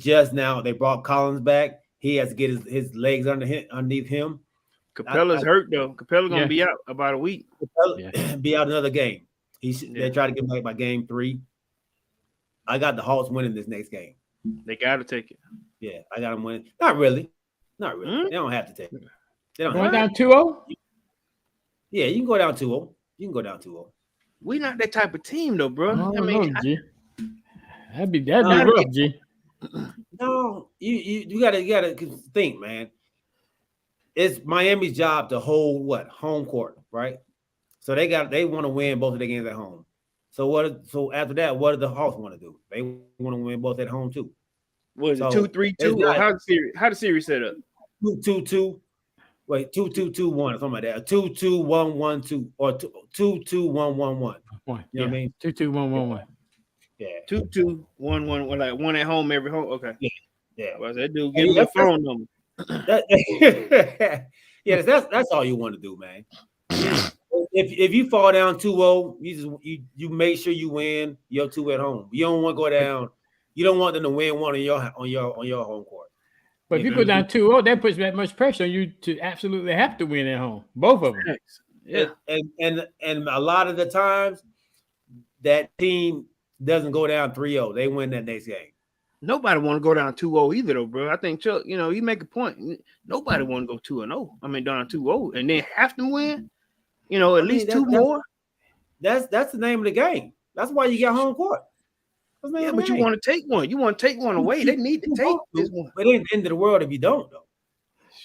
Speaker 1: brought Collins back. He has to get his legs underneath him.
Speaker 2: Capella's hurt though. Capella gonna be out about a week.
Speaker 1: Be out another game. They try to get him back by game 3. I got the Hawks winning this next game.
Speaker 2: They gotta take it.
Speaker 1: Yeah, I got them winning. Not really. They don't have to take it. They don't
Speaker 3: going down 2-0?
Speaker 1: Yeah, you can go down 2-0. You can go down 2-0.
Speaker 2: We not that type of team though, bro.
Speaker 3: I mean, G. That'd be rough, G.
Speaker 1: No, you gotta think, man. It's Miami's job to hold home court, right? So they want to win both of their games at home. So after that, what do the Hawks want to do? They want to win both at home too.
Speaker 2: What is it, 2-3-2? Or how the series set up?
Speaker 1: 2-2-2. Wait, 2-2-2-1 or something like that. 2-2-1-1-2 or 2-2-1-1-1. You know what I mean?
Speaker 3: 2-2-1-1-1.
Speaker 1: Yeah.
Speaker 2: 2-2-1-1, like one at home every home. Okay.
Speaker 1: Yeah.
Speaker 2: Well, that dude give me a phone number.
Speaker 1: Yeah, that's all you want to do, man. If you fall down 2-0, you make sure you win your 2 at home. You don't want to go down. You don't want them to win one on your home court.
Speaker 3: But if you go down 2-0, that puts that much pressure on you to absolutely have to win at home. Both of them.
Speaker 2: Yeah.
Speaker 1: And a lot of the times that team doesn't go down 3-0. They win that next game.
Speaker 2: Nobody want to go down 2-0 either, though, bro. I think Chuck, you make a point. Nobody want to go 2-0. I mean, down 2-0 and then have to win. At least two more.
Speaker 1: That's the name of the game. That's why you got home court.
Speaker 2: Yeah, but you want to take one. You want to take one away. They need to take this one.
Speaker 1: But it ain't the end of the world if you don't, though.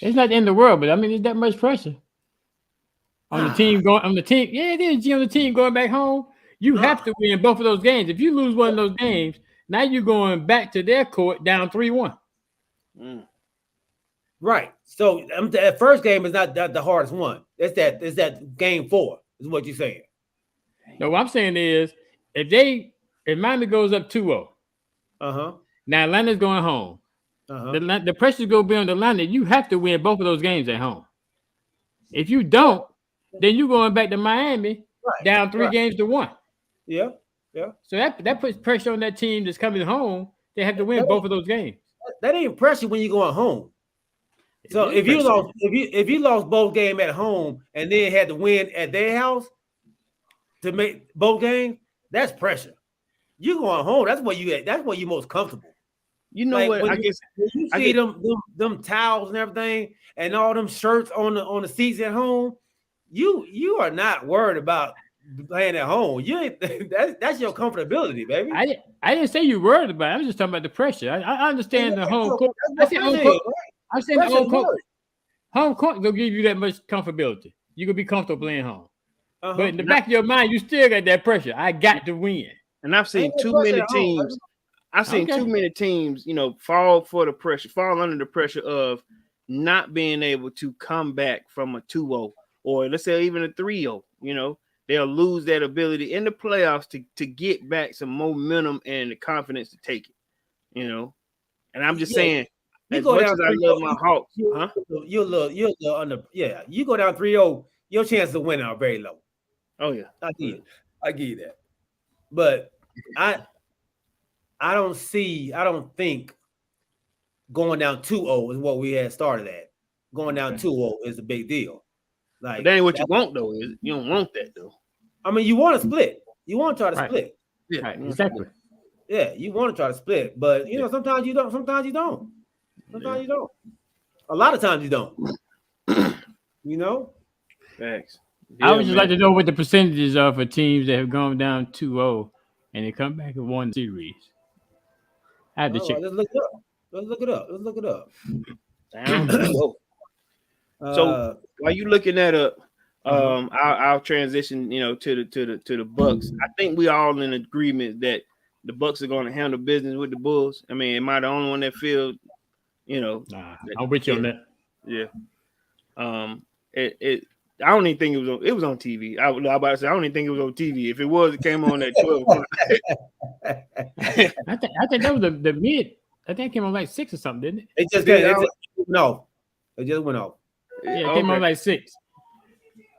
Speaker 3: It's not the end of the world, but I mean, it's that much pressure on the team going on the team. Yeah, it is. On the team going back home, you have to win both of those games. If you lose one of those games, now you're going back to their court down 3-1.
Speaker 1: Right. So that first game is not the hardest one. It's that game 4 is what you're saying.
Speaker 3: No, what I'm saying is if Miami goes up 2-0, now Atlanta's going home. The pressure's going to be on Atlanta. You have to win both of those games at home. If you don't, then you're going back to Miami down 3 games to 1.
Speaker 1: Yeah.
Speaker 3: So that puts pressure on that team that's coming home. They have to win both of those games.
Speaker 1: That ain't pressure when you're going home. So if you lost both games at home and then had to win at their house to make both games, that's pressure. You going home, that's where you're most comfortable.
Speaker 2: You know what?
Speaker 1: I guess when you see them towels and everything and all them shirts on the seats at home, you are not worried about playing at home. That's your comfortability, baby.
Speaker 3: I didn't say you worried about it. I'm just talking about the pressure. I understand the home court. I said home court. I'm saying the home court will give you that much comfortability. You can be comfortable playing home. But in the back of your mind, you still got that pressure. I got to win.
Speaker 2: And I've seen too many teams. I've seen too many teams, fall under the pressure of not being able to come back from a 2-0 or let's say even a 3-0. They'll lose that ability in the playoffs to get back some momentum and the confidence to take it. And I'm just saying, as much as I love my Hawks,
Speaker 1: you're a little under. Yeah, you go down 3-0, your chances of winning are very low.
Speaker 2: Oh yeah.
Speaker 1: I get you that. But I I don't think going down 2-0 is what we had started at. Going down 2-0 is a big deal.
Speaker 2: But
Speaker 1: Like
Speaker 2: that ain't what you want though. Is it? You don't want that though.
Speaker 1: I mean, you want to split. You want to try to
Speaker 3: Right.
Speaker 1: split.
Speaker 2: Yeah.
Speaker 3: Right, exactly.
Speaker 1: Yeah, you want to try to split, but you know, sometimes you don't. Sometimes you don't. Sometimes you don't. A lot of times you don't. You know.
Speaker 2: Facts.
Speaker 3: I would just
Speaker 2: man.
Speaker 3: like to know what the percentages are for teams that have gone down 2-0 and they come back and won the series. I have to
Speaker 1: All
Speaker 3: check.
Speaker 1: right, let's look it up. Let's look it up. Let's look it up.
Speaker 2: Down 2-0. So while you looking that up, I'll transition, to the Bucks. I think we all in agreement that the Bucks are going to handle business with the Bulls. I mean, am I the only one that feel,
Speaker 3: Nah, I'm with you on that.
Speaker 2: Yeah. I don't even think it was on TV. I was about to say I don't even think it was on TV. If it was, it came on at 12.
Speaker 3: I think that was the mid. I think it came on like 6 or something, didn't it?
Speaker 1: It just went off. It just went off.
Speaker 3: Yeah, it came on like 6.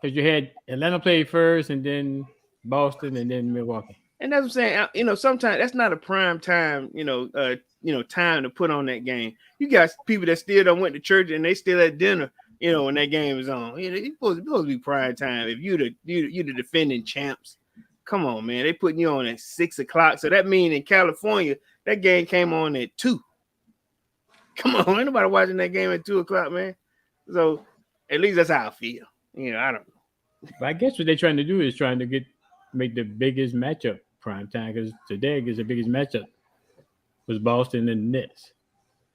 Speaker 3: Because you had Atlanta play first, and then Boston, and then Milwaukee.
Speaker 2: And that's what I'm saying. Sometimes that's not a prime time, time to put on that game. You got people that still don't went to church and they still at dinner, when that game is on. It's supposed to be prime time. If you the defending champs, come on, man. They putting you on at 6 o'clock. So that means in California, that game came on at 2. Come on, ain't nobody watching that game at 2 o'clock, man. So at least that's how I feel. I don't know.
Speaker 3: But I guess what they're trying to do is trying to make the biggest matchup prime time, because today is the biggest matchup was Boston and the Nets.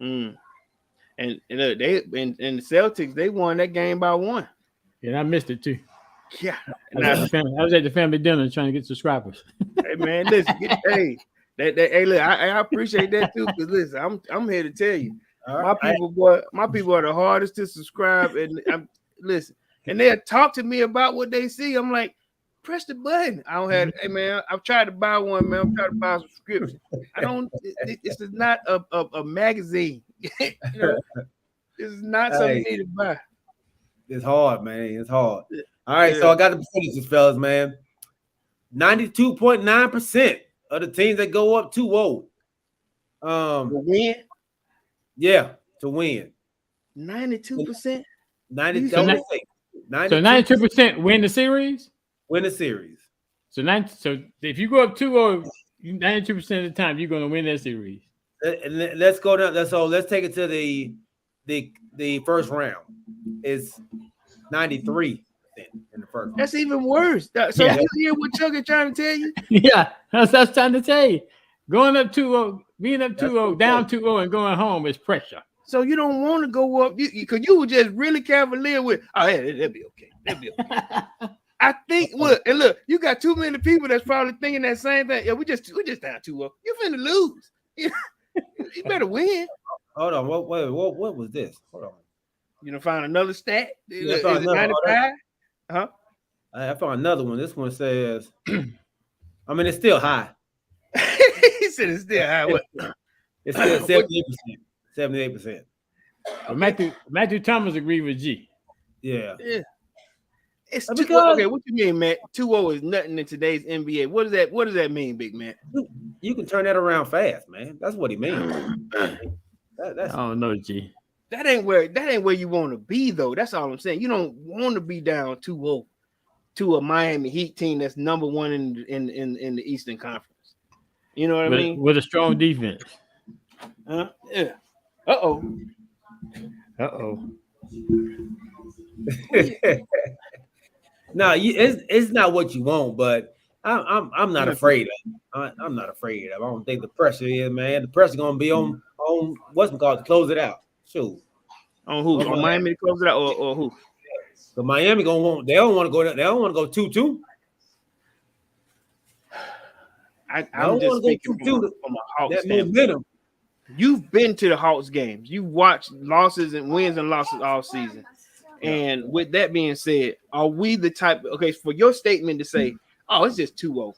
Speaker 2: And look, the Celtics, they won that game by 1.
Speaker 3: And I missed it too.
Speaker 2: Yeah.
Speaker 3: I was at the family dinner trying to get subscribers.
Speaker 2: Hey man, listen, hey, look, I appreciate that too. Because listen, I'm here to tell you, my people are the hardest to subscribe, and listen, and they'll talk to me about what they see. I'm like, press the button. I don't have. Hey man, I've tried to buy one, man. I'm trying to buy a subscription. I don't. It's not a magazine. It's not something you need to buy.
Speaker 1: It's hard, man. It's hard. All right, so I got the percentages, fellas, man. 92.9% of the teams that go up 2-0.
Speaker 2: To win?
Speaker 1: Yeah, to win.
Speaker 2: 92%?
Speaker 1: 92%.
Speaker 3: So 92% win the series?
Speaker 1: Win the series.
Speaker 3: So if you go up 2-0, 92% of the time you're going to win that series.
Speaker 1: Let's go down. So let's take it to the first round. It's 93% in the first round.
Speaker 2: That's even worse. So you hear what Chuck is trying to tell you?
Speaker 3: Yeah, that's trying to tell you. Going up 2-0, being up 2-0, down 2-0, and going home is pressure.
Speaker 2: So you don't want to go up because you were just really cavalier with, oh yeah, that'll be okay. That'll be okay. I think look, you got too many people that's probably thinking that same thing. Yeah, we just down 2-0. You finna lose. You better win.
Speaker 1: Hold on. What was this? Hold on.
Speaker 2: You know, find another stat.
Speaker 1: Yeah,
Speaker 2: Is it 95? Huh?
Speaker 1: I found another one. This one says, I mean, it's still high.
Speaker 2: He said it's still high. What?
Speaker 1: It's still 78%. 78%.
Speaker 3: Matthew Thomas agreed with G.
Speaker 1: Yeah.
Speaker 2: It's okay. What you mean, Matt? 2-0 is nothing in today's NBA. What does that mean, big man?
Speaker 1: You can turn that around fast, man. That's what he means.
Speaker 3: I don't know, G.
Speaker 2: That ain't where you want to be, though. That's all I'm saying. You don't want to be down 2-0 to a Miami Heat team that's number 1 in the Eastern Conference. You know what I mean?
Speaker 3: With a strong defense.
Speaker 2: Huh? Yeah. Uh-oh.
Speaker 1: No, it's not what you want, but I'm not afraid of. I'm not afraid of. I don't think the pressure is, man. The pressure gonna be on what's called to close it out. Shoot.
Speaker 2: On who? On Miami to close it out, or who?
Speaker 1: So Miami gonna want. They don't want to go. They don't want to go 2-2.
Speaker 2: I'm just speaking from a Hawks standpoint. You've been to the Hawks games. You watched losses and wins and losses all season. And with that being said, are we the type? Okay, for your statement to say, "Oh, it's just 2-0,"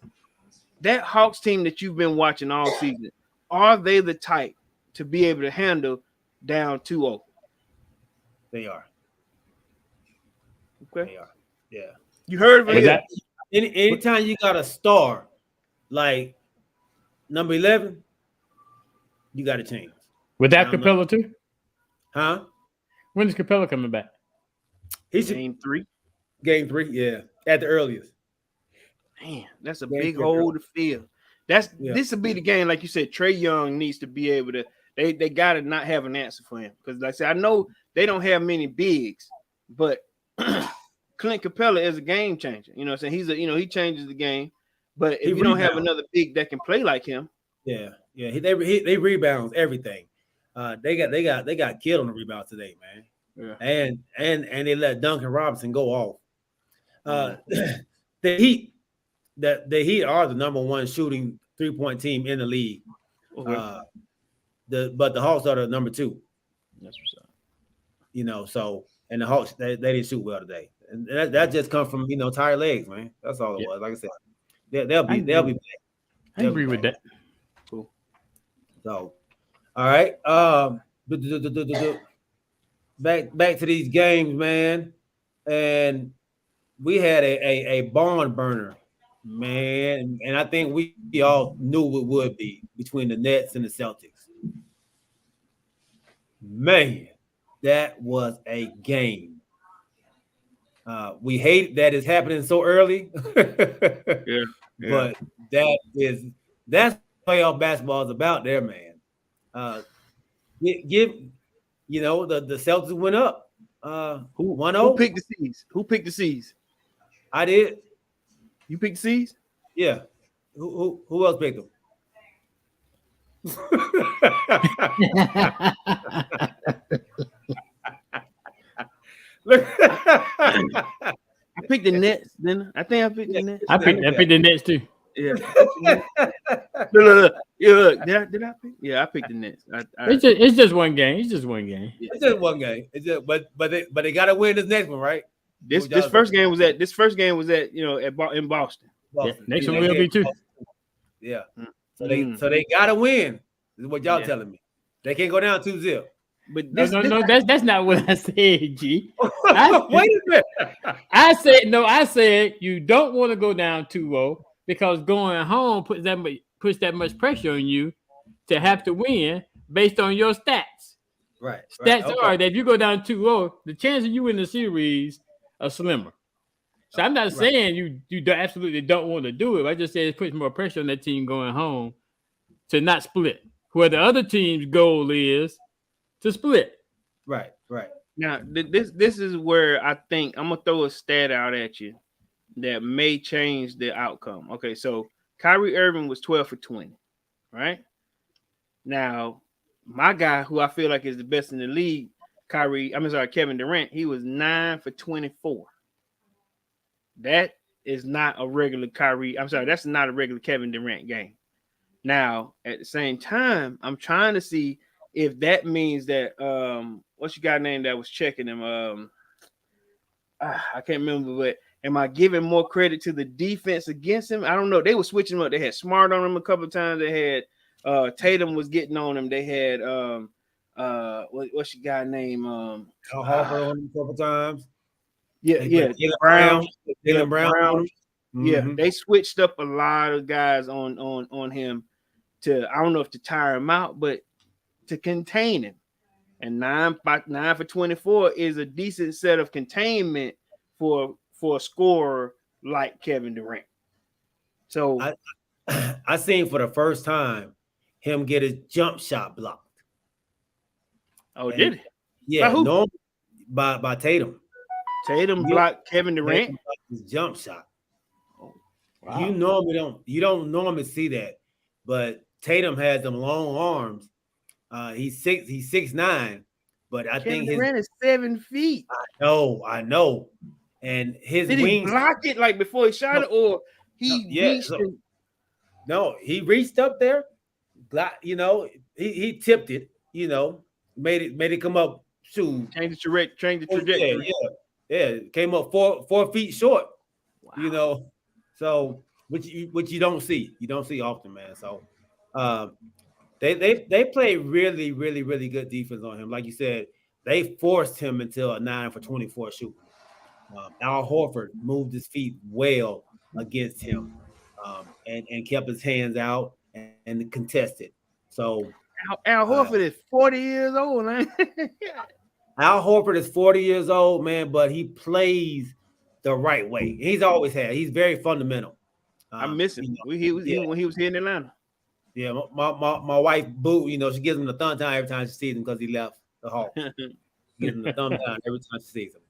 Speaker 2: that Hawks team that you've been watching all season, are they the type to be able to handle down 2-0?
Speaker 1: They are.
Speaker 2: Okay.
Speaker 1: They are. Yeah.
Speaker 2: You heard of it?
Speaker 1: anytime you got a star like number 11, you got to change.
Speaker 3: Without
Speaker 1: I'm not,
Speaker 3: Capella too.
Speaker 1: huh?
Speaker 3: When is Capella coming back?
Speaker 1: He's
Speaker 2: Game 3.
Speaker 1: game 3, yeah, at the earliest.
Speaker 2: Man, that's a
Speaker 1: Game
Speaker 2: big
Speaker 1: 3
Speaker 2: hole to fill. That's
Speaker 1: Yeah.
Speaker 2: this will be the game, like you said. Trey Young needs to be able to. They got to not have an answer for him because, like I said, I know they don't have many bigs, but Clint Capella is a game changer. You know what I'm saying? He changes the game. But if
Speaker 1: He
Speaker 2: you don't have
Speaker 1: rebounds.
Speaker 2: another big that can play like him,
Speaker 1: Yeah, they rebounds everything. They got killed on the rebounds today, man.
Speaker 2: yeah.
Speaker 1: And they let Duncan Robinson go off. The Heat the Heat are the number one shooting 3-point team in the league.
Speaker 2: Okay.
Speaker 1: But the Hawks are the number 2.
Speaker 2: That's what's up.
Speaker 1: So and the Hawks they didn't shoot well today, and that just comes from tired legs, man. That's all it was. Like I said, they'll be back.
Speaker 3: I agree with that.
Speaker 2: Cool.
Speaker 1: So, all right. Back to these games, man. And we had a barn burner, man. And I think we all knew it would be between the Nets and the Celtics. Man, that was a game. We hate that it's happening so early.
Speaker 2: Yeah.
Speaker 1: But that's what playoff basketball is about there, man. The Celtics went up.
Speaker 2: Who
Speaker 1: 1-0.
Speaker 2: picked the C's? Who picked the C's?
Speaker 1: I did.
Speaker 2: You picked the C's?
Speaker 1: Yeah. Who else picked them? Look.
Speaker 2: I picked the Nets. Then I think I picked the Nets.
Speaker 3: I picked the Nets too.
Speaker 2: Yeah. Look. Yeah. Did I pick? Yeah, I picked the Nets.
Speaker 3: It's just one game. It's just one game.
Speaker 1: It's just one game. But they gotta win this next one, right?
Speaker 2: This first game was at in Boston.
Speaker 3: Yeah, next one will be too.
Speaker 1: Yeah. So they gotta win. This is what y'all telling me. They can't go down 2-0.
Speaker 2: But
Speaker 3: No, that's not what I said, G.
Speaker 1: Wait a minute.
Speaker 3: I said you don't want to go down 2-0 because going home puts that much pressure on you to have to win based on your stats.
Speaker 1: Right.
Speaker 3: Stats
Speaker 1: Okay.
Speaker 3: are that if you go down 2-0, the chance of you win the series are slimmer. So I'm not saying you absolutely don't want to do it. I just said it puts more pressure on that team going home to not split. Where the other team's goal is to split.
Speaker 1: Right.
Speaker 2: now this is where I think I'm gonna throw a stat out at you that may change the outcome. Okay, so Kyrie Irving was 12 for 20, right? Now, my guy, who I feel like is the best in the league, Kevin Durant, he was 9 for 24. That is not a regular Kyrie. That's not a regular Kevin Durant game. Now, at the same time, I'm trying to see if that means that what's your guy name that was checking him? I can't remember, but am I giving more credit to the defense against him? I don't know. They were switching him up. They had Smart on him a couple of times. They had Tatum was getting on him. They had what's your guy name?
Speaker 1: Al Horford on him a couple times.
Speaker 2: Yeah.
Speaker 1: Jaylen Brown.
Speaker 2: Yeah, they switched up a lot of guys on him to, I don't know if to tire him out, but to contain him. And 9 for 24 is a decent set of containment for a scorer like Kevin Durant. So
Speaker 1: I seen for the first time him get his jump shot blocked.
Speaker 2: Oh, did he?
Speaker 1: Yeah,
Speaker 2: by who?
Speaker 1: no, by Tatum.
Speaker 2: Tatum blocked Kevin Durant.
Speaker 1: Tatum blocked his jump shot.
Speaker 3: Wow.
Speaker 1: You don't normally see that, but Tatum has them long arms. He's 6'9", but I think
Speaker 2: Kevin Durant is 7 feet.
Speaker 1: I know. And his
Speaker 2: Did
Speaker 1: wings
Speaker 2: he block it like before he shot it, or he reached it?
Speaker 1: No, he reached up there. He tipped it. Made it come up. Shoot,
Speaker 2: Change the trajectory.
Speaker 1: Yeah. Came up 4 feet short.
Speaker 2: Wow.
Speaker 1: So which you don't see. You don't see often, man. So they play really, really, really good defense on him. Like you said, they forced him into a 9 for 24 shoot. Al Horford moved his feet well. against him, and kept his hands out and contested. So
Speaker 2: Al
Speaker 1: uh,
Speaker 2: Horford is 40 years old, man.
Speaker 1: Al Horford is 40 years old, man, but he plays the right way. He's always had. He's very fundamental.
Speaker 2: I miss him.
Speaker 1: You know,
Speaker 2: When he was here in Atlanta.
Speaker 1: yeah. My wife Boo, you know, she gives him the thumb time every time she sees him because he left the Hawks. Gives him the thumb down every time she sees him.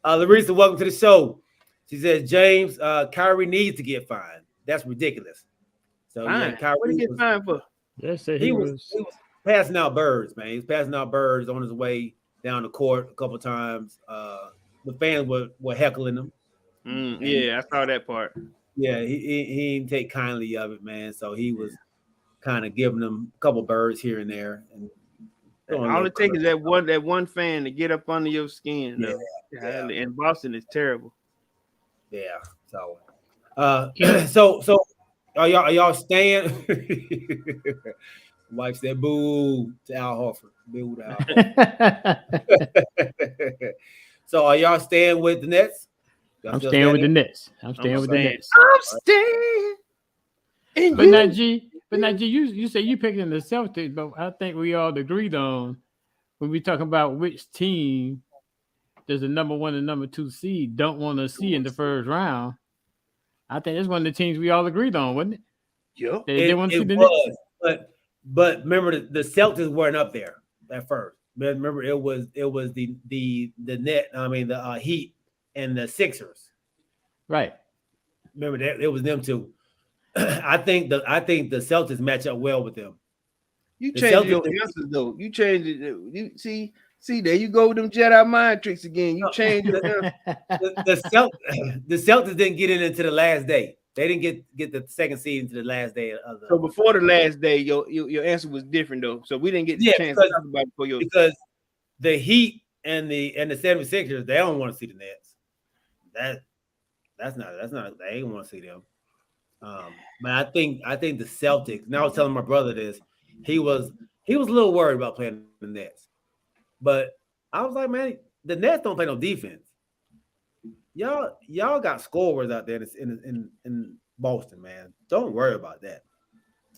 Speaker 1: Larissa, welcome to the show. She says, James, Kyrie needs to get fined. That's ridiculous. So
Speaker 2: Fine.
Speaker 1: yeah, Kyrie
Speaker 2: What did he get fined for?
Speaker 3: They said
Speaker 1: he was passing out birds, man. He was passing out birds on his way down the court a couple times. The fans were heckling him.
Speaker 2: Yeah, I saw that part.
Speaker 1: Yeah, he didn't take kindly of it, man. So he was kind of giving them a couple birds here and there. And
Speaker 2: all it takes is that one fan to get up under your skin.
Speaker 1: Yeah.
Speaker 2: And Boston is terrible.
Speaker 1: Yeah. So so are y'all staying? Wife said boo to Al Horford. Boo to Al Horford. So are y'all staying with the Nets?
Speaker 3: I'm staying with the Nets. I'm staying with the Nets.
Speaker 2: I'm staying.
Speaker 3: But now, G, you say you picking the Celtics, but I think we all agreed on when we talking about which team does the number 1 and number 2 seed don't want to see in the first round. I think that's one of the teams we all agreed on, wasn't it?
Speaker 2: Yep.
Speaker 3: They want to see the
Speaker 1: was, Nets. But remember the Celtics weren't up there at first. Remember it was the net. I mean the Heat and the Sixers.
Speaker 3: Right.
Speaker 1: Remember that it was them two. I think the Celtics match up well with them.
Speaker 2: You changed your answers though. You changed it. You see there you go with them Jedi mind tricks again. You changed it.
Speaker 1: The Celtics didn't get into the last day. They didn't get the second seed into the last day of the.
Speaker 2: So before the last day, your answer was different though. So we didn't get the chance to talk about it for
Speaker 1: because the Heat and the 76ers, they don't want to see the Nets. That's not they don't want to see them. But I think the Celtics. Now I was telling my brother this. He was a little worried about playing the Nets, but I was like, man, the Nets don't play no defense. Y'all got scorers out there in Boston, man. Don't worry about that.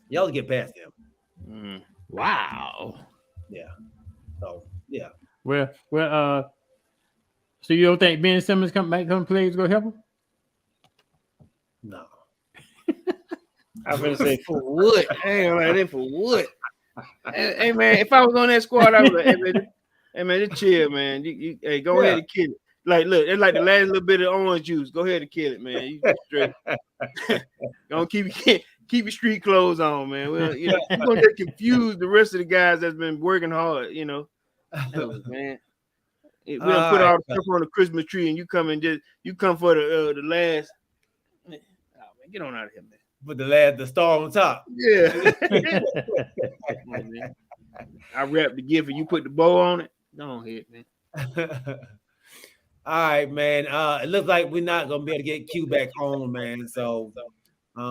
Speaker 1: Y'all get past them.
Speaker 3: Wow.
Speaker 1: Yeah. So yeah.
Speaker 3: Well. So you don't think Ben Simmons come play is gonna help him?
Speaker 1: No.
Speaker 2: I was gonna say for what? Hey, man, for what? Hey man, if I was on that squad, I was like, hey man, just chill, man. Hey, go ahead and kill it. Like, look, it's like the last little bit of orange juice. Go ahead and kill it, man. You straight. Don't keep your street clothes on, man. Well, you know, you're gonna get confused the rest of the guys that's been working hard, you know. Man. We don't put all the stuff on the Christmas tree, and you come for the last. Oh man, get on out of here, man.
Speaker 1: Put the star on top.
Speaker 2: Yeah. I wrapped the gift and you put the bow on it. Go ahead, man.
Speaker 1: All right, man. It looks like we're not gonna be able to get Q back on, man. So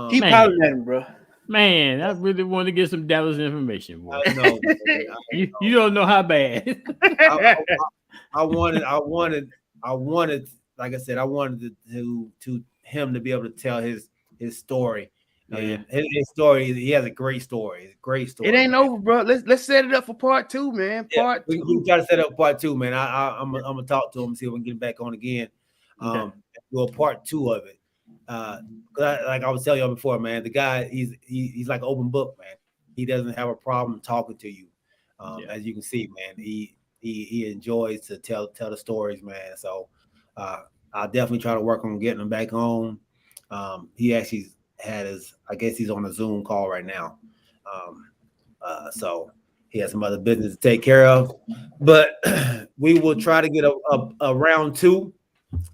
Speaker 2: keep hollering at him, bro.
Speaker 3: Man, I really want to get some Dallas information, boy.
Speaker 1: I know.
Speaker 3: You don't know how bad.
Speaker 1: I wanted, like I said, I wanted to him to be able to tell his story. And his story, he has a great story. It's a great story.
Speaker 2: It ain't over, bro. Let's set it up for part 2, man. Part 2.
Speaker 1: We can try to set up part 2, man. I'm gonna talk to him and see if we can get him back on again. Do a part 2 of it. Like I was telling y'all before, man, the guy he's like an open book, man. He doesn't have a problem talking to you. As you can see, man, he enjoys to tell the stories, man. So I'll definitely try to work on getting him back on. He actually had I guess he's on a Zoom call right now. So he has some other business to take care of, but we will try to get a round 2.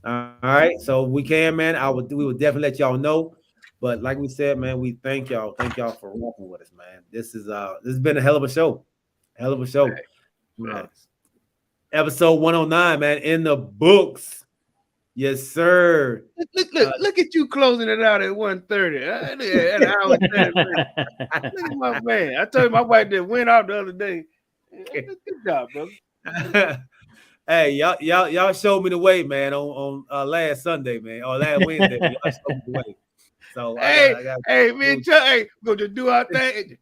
Speaker 1: All right. So we can, man. We would definitely let y'all know, but like we said, man, we thank y'all for walking with us, man. This has been a hell of a show. Right. Episode 109, man, in the books. Yes, sir.
Speaker 2: Look at you closing it out at 1:30. At an hour and 30 minutes. Look at my man. I told you my wife that went out the other day. Good job, brother.
Speaker 1: Hey, y'all showed me the way, man, on last Sunday, man, or last Wednesday. Y'all showed me the way. So
Speaker 2: Hey,
Speaker 1: I got
Speaker 2: me and Chuck, hey, go to do our thing.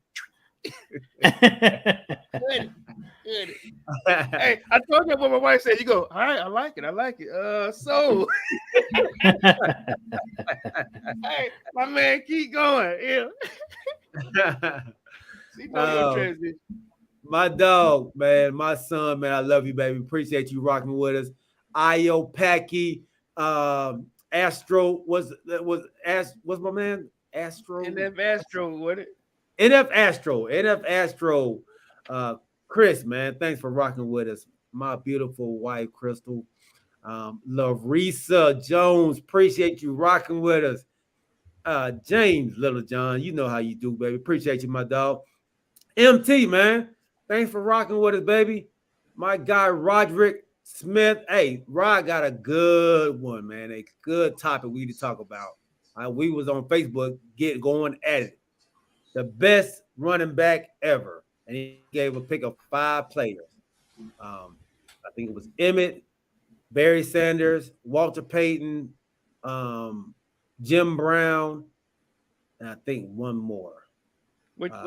Speaker 2: Good. Hey, I told you what my wife said. You go, all right, I like it. So hey, my man, keep going. Yeah. See, know your transition.
Speaker 1: My dog, man, my son, man, I love you, baby. Appreciate you rocking with us. Io Packy, Astro was my man Astro.
Speaker 2: And that Astro with it.
Speaker 1: NF Astro, Chris, man, thanks for rocking with us. My beautiful wife, Crystal, Larissa Jones, appreciate you rocking with us. James Little John, you know how you do, baby. Appreciate you, my dog. MT, man, thanks for rocking with us, baby. My guy Roderick Smith. Hey, Rod got a good one, man. A good topic we need to talk about. We was on Facebook going at it. The best running back ever, and he gave a pick of 5 players. I think it was Emmett, Barry Sanders, Walter Payton, Jim Brown, and I think one more.
Speaker 2: Hold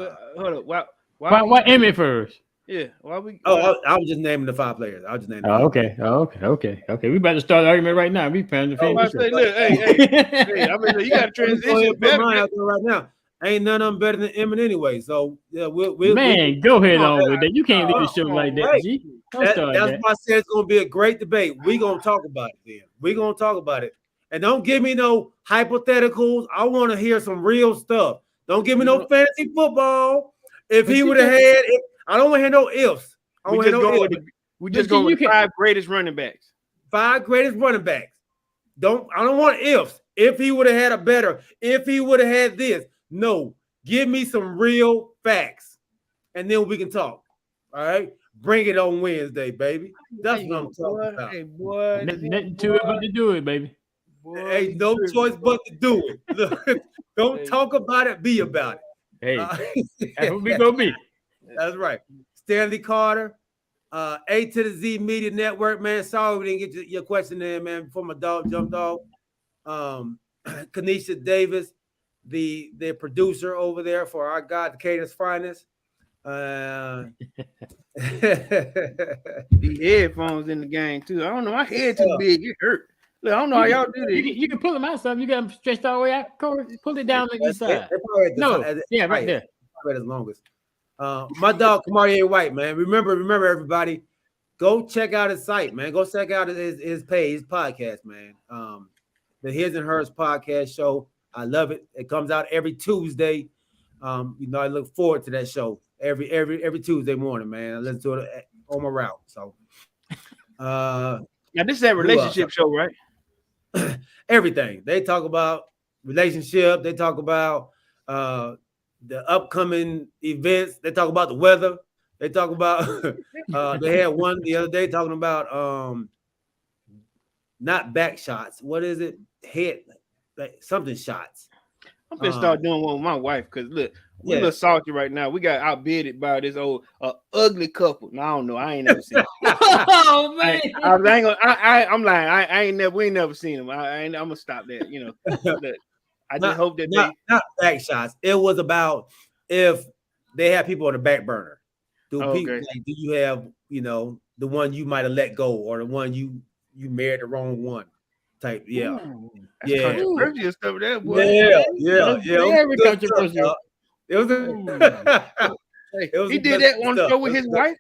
Speaker 2: up.
Speaker 3: Why Emmett first?
Speaker 2: Yeah. Why we?
Speaker 1: I was just naming the 5 players. I was just naming.
Speaker 3: Okay. We about to start the argument right now. We plan to finish.
Speaker 2: Say, look, hey, I mean, you got to transition better
Speaker 1: out there right now. Ain't none of them better than Emmett anyway. So yeah, we'll
Speaker 3: go ahead on with that. You can't leave the show like that, G.
Speaker 1: That's why I said it's gonna be a great debate. We're gonna talk about it then. We're gonna talk about it. And don't give me no hypotheticals. I want to hear some real stuff. Don't give me no fantasy football. If he would have had, I don't want to hear no ifs.
Speaker 2: We just go with 5 greatest running backs.
Speaker 1: 5 greatest running backs. I don't want ifs. If he would have had a better, if he would have had this. No, give me some real facts, and then we can talk. All right, bring it on Wednesday, baby. That's what I'm talking about.
Speaker 2: Hey, boy,
Speaker 3: nothing to it but to do it, baby.
Speaker 1: Boy, ain't no choice but to do it. Look, don't talk about it, be about
Speaker 3: Hey,
Speaker 1: it.
Speaker 3: that's what we gonna be.
Speaker 1: That's right. Stanley Carter, A to the Z Media Network, man. Sorry we didn't get your question in, man, before my dog jumped off. Kanisha Davis, the producer over there for our God, the Cater's Finest.
Speaker 2: The headphones in the game too. I don't know. My head too big. It hurt. Look, I don't know how y'all do this.
Speaker 3: You can pull them out some. You got them stretched all the way out. Corey, pull it down on the side. Right there.
Speaker 1: As longest. My dog Kamari White, man. Remember, everybody, go check out his site, man. Go check out his page, his podcast, man. The His and Hers podcast show. I love it. It comes out every Tuesday. I look forward to that show every Tuesday morning, man. I listen to it on my route. So,
Speaker 2: now this is that relationship show, right?
Speaker 1: Everything they talk about relationship. They talk about the upcoming events. They talk about the weather. They talk about. They had one the other day talking about not back shots. What is it? Head. Something shots.
Speaker 2: I'm gonna start doing one with my wife because look, we're a little salty right now. We got outbidded by this old ugly couple. No, I don't know. I ain't never seen.
Speaker 3: Oh man,
Speaker 2: I'm lying. We ain't never seen them. I'm gonna stop that. You know, I just hope that
Speaker 1: not back shots. It was about if they have people on the back burner. Do you have the one you might have let go or the one you married the wrong one? Type, yeah.
Speaker 2: Ooh, controversial stuff there, boy.
Speaker 1: Yeah.
Speaker 3: Very controversial.
Speaker 1: It was.
Speaker 2: He did that on the show with his wife.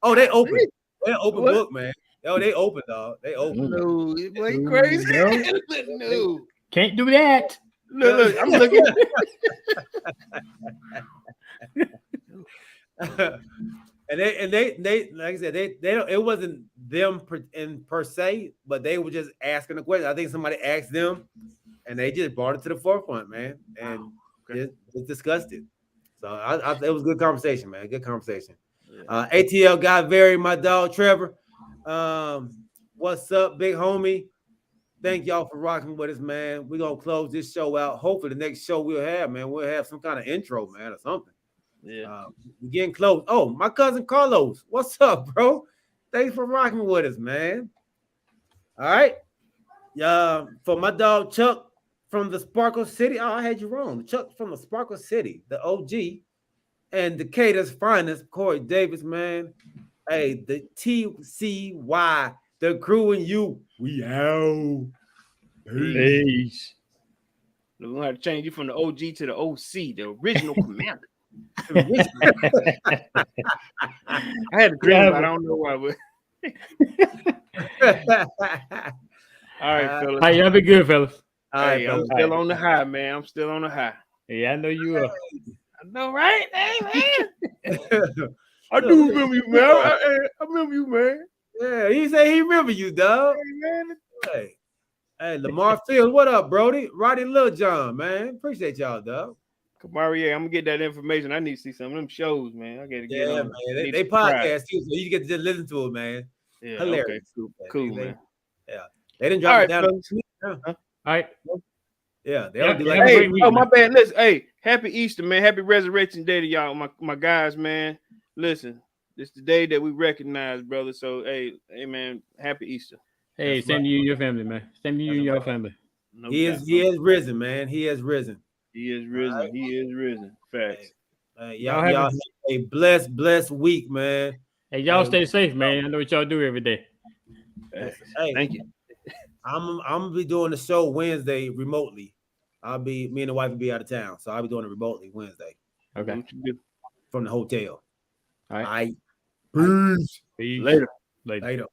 Speaker 1: Oh, they open. They open book, man. Oh, they open, dog. They open.
Speaker 2: No, boy, you crazy. No,
Speaker 3: can't do that.
Speaker 2: Look, I'm looking.
Speaker 1: And they like I said, they don't, it wasn't them per se, but they were just asking a question. I think somebody asked them, and they just brought it to the forefront, man, and just discussed it. So it was a good conversation, man. Good conversation. ATL got very my dog Trevor. What's up, big homie? Thank y'all for rocking with us, man. We're gonna close this show out. Hopefully, the next show we'll have some kind of intro, man, or something.
Speaker 2: Yeah.
Speaker 1: We're getting close. Oh, my cousin Carlos, what's up, bro? Thanks for rocking with us, man. All right. For my dog Chuck from the Sparkle City. Oh, I had you wrong. Chuck from the Sparkle City, the OG, and Decatur's finest, Corey Davis, man. Hey, the TCY, the crew and you, we out.
Speaker 3: Peace.
Speaker 2: We're gonna have to change you from the OG to the OC, the original commander. I had a dream, but I don't know why. All right, fellas.
Speaker 3: Hey, y'all be good, fellas.
Speaker 2: Hey, I'm still on the high, man. I'm still on the high.
Speaker 3: Yeah, I know you are.
Speaker 2: I know, right? Hey, man. I do remember you, man. I remember you, man.
Speaker 1: Yeah, he said he remember you, dog.
Speaker 2: Hey, man.
Speaker 1: Hey, Lamar Fields, what up, Brody? Roddy Lil John, man. Appreciate y'all, dog.
Speaker 2: Kamari, I'm gonna get that information. I need to see some of them shows, man. I gotta get on.
Speaker 1: Man. They podcast too, so you get to just listen to it, man.
Speaker 2: Yeah,
Speaker 1: hilarious.
Speaker 2: Okay. Cool, man.
Speaker 1: Yeah, they didn't drop it down.
Speaker 3: All right.
Speaker 1: Yeah, they don't do like.
Speaker 2: Hey, my bad. Listen, hey, happy Easter, man. Happy Resurrection Day to y'all, my guys, man. Listen, this is the day that we recognize, brother. So, hey, man, happy Easter.
Speaker 3: Hey, same to you and your family, man. Same to you and your family.
Speaker 1: No he is risen, man. He has risen.
Speaker 2: He is risen. Right. He is risen. Facts.
Speaker 1: Y'all have a blessed week, man.
Speaker 3: Hey, y'all stay safe, man. I know what y'all do every day.
Speaker 2: Hey, thank you.
Speaker 1: I'm gonna be doing the show Wednesday remotely. Me and the wife will be out of town, so I'll be doing it remotely Wednesday.
Speaker 3: Okay.
Speaker 1: From the hotel.
Speaker 3: All right.
Speaker 1: Peace.
Speaker 3: Peace.
Speaker 2: Later.
Speaker 1: Later.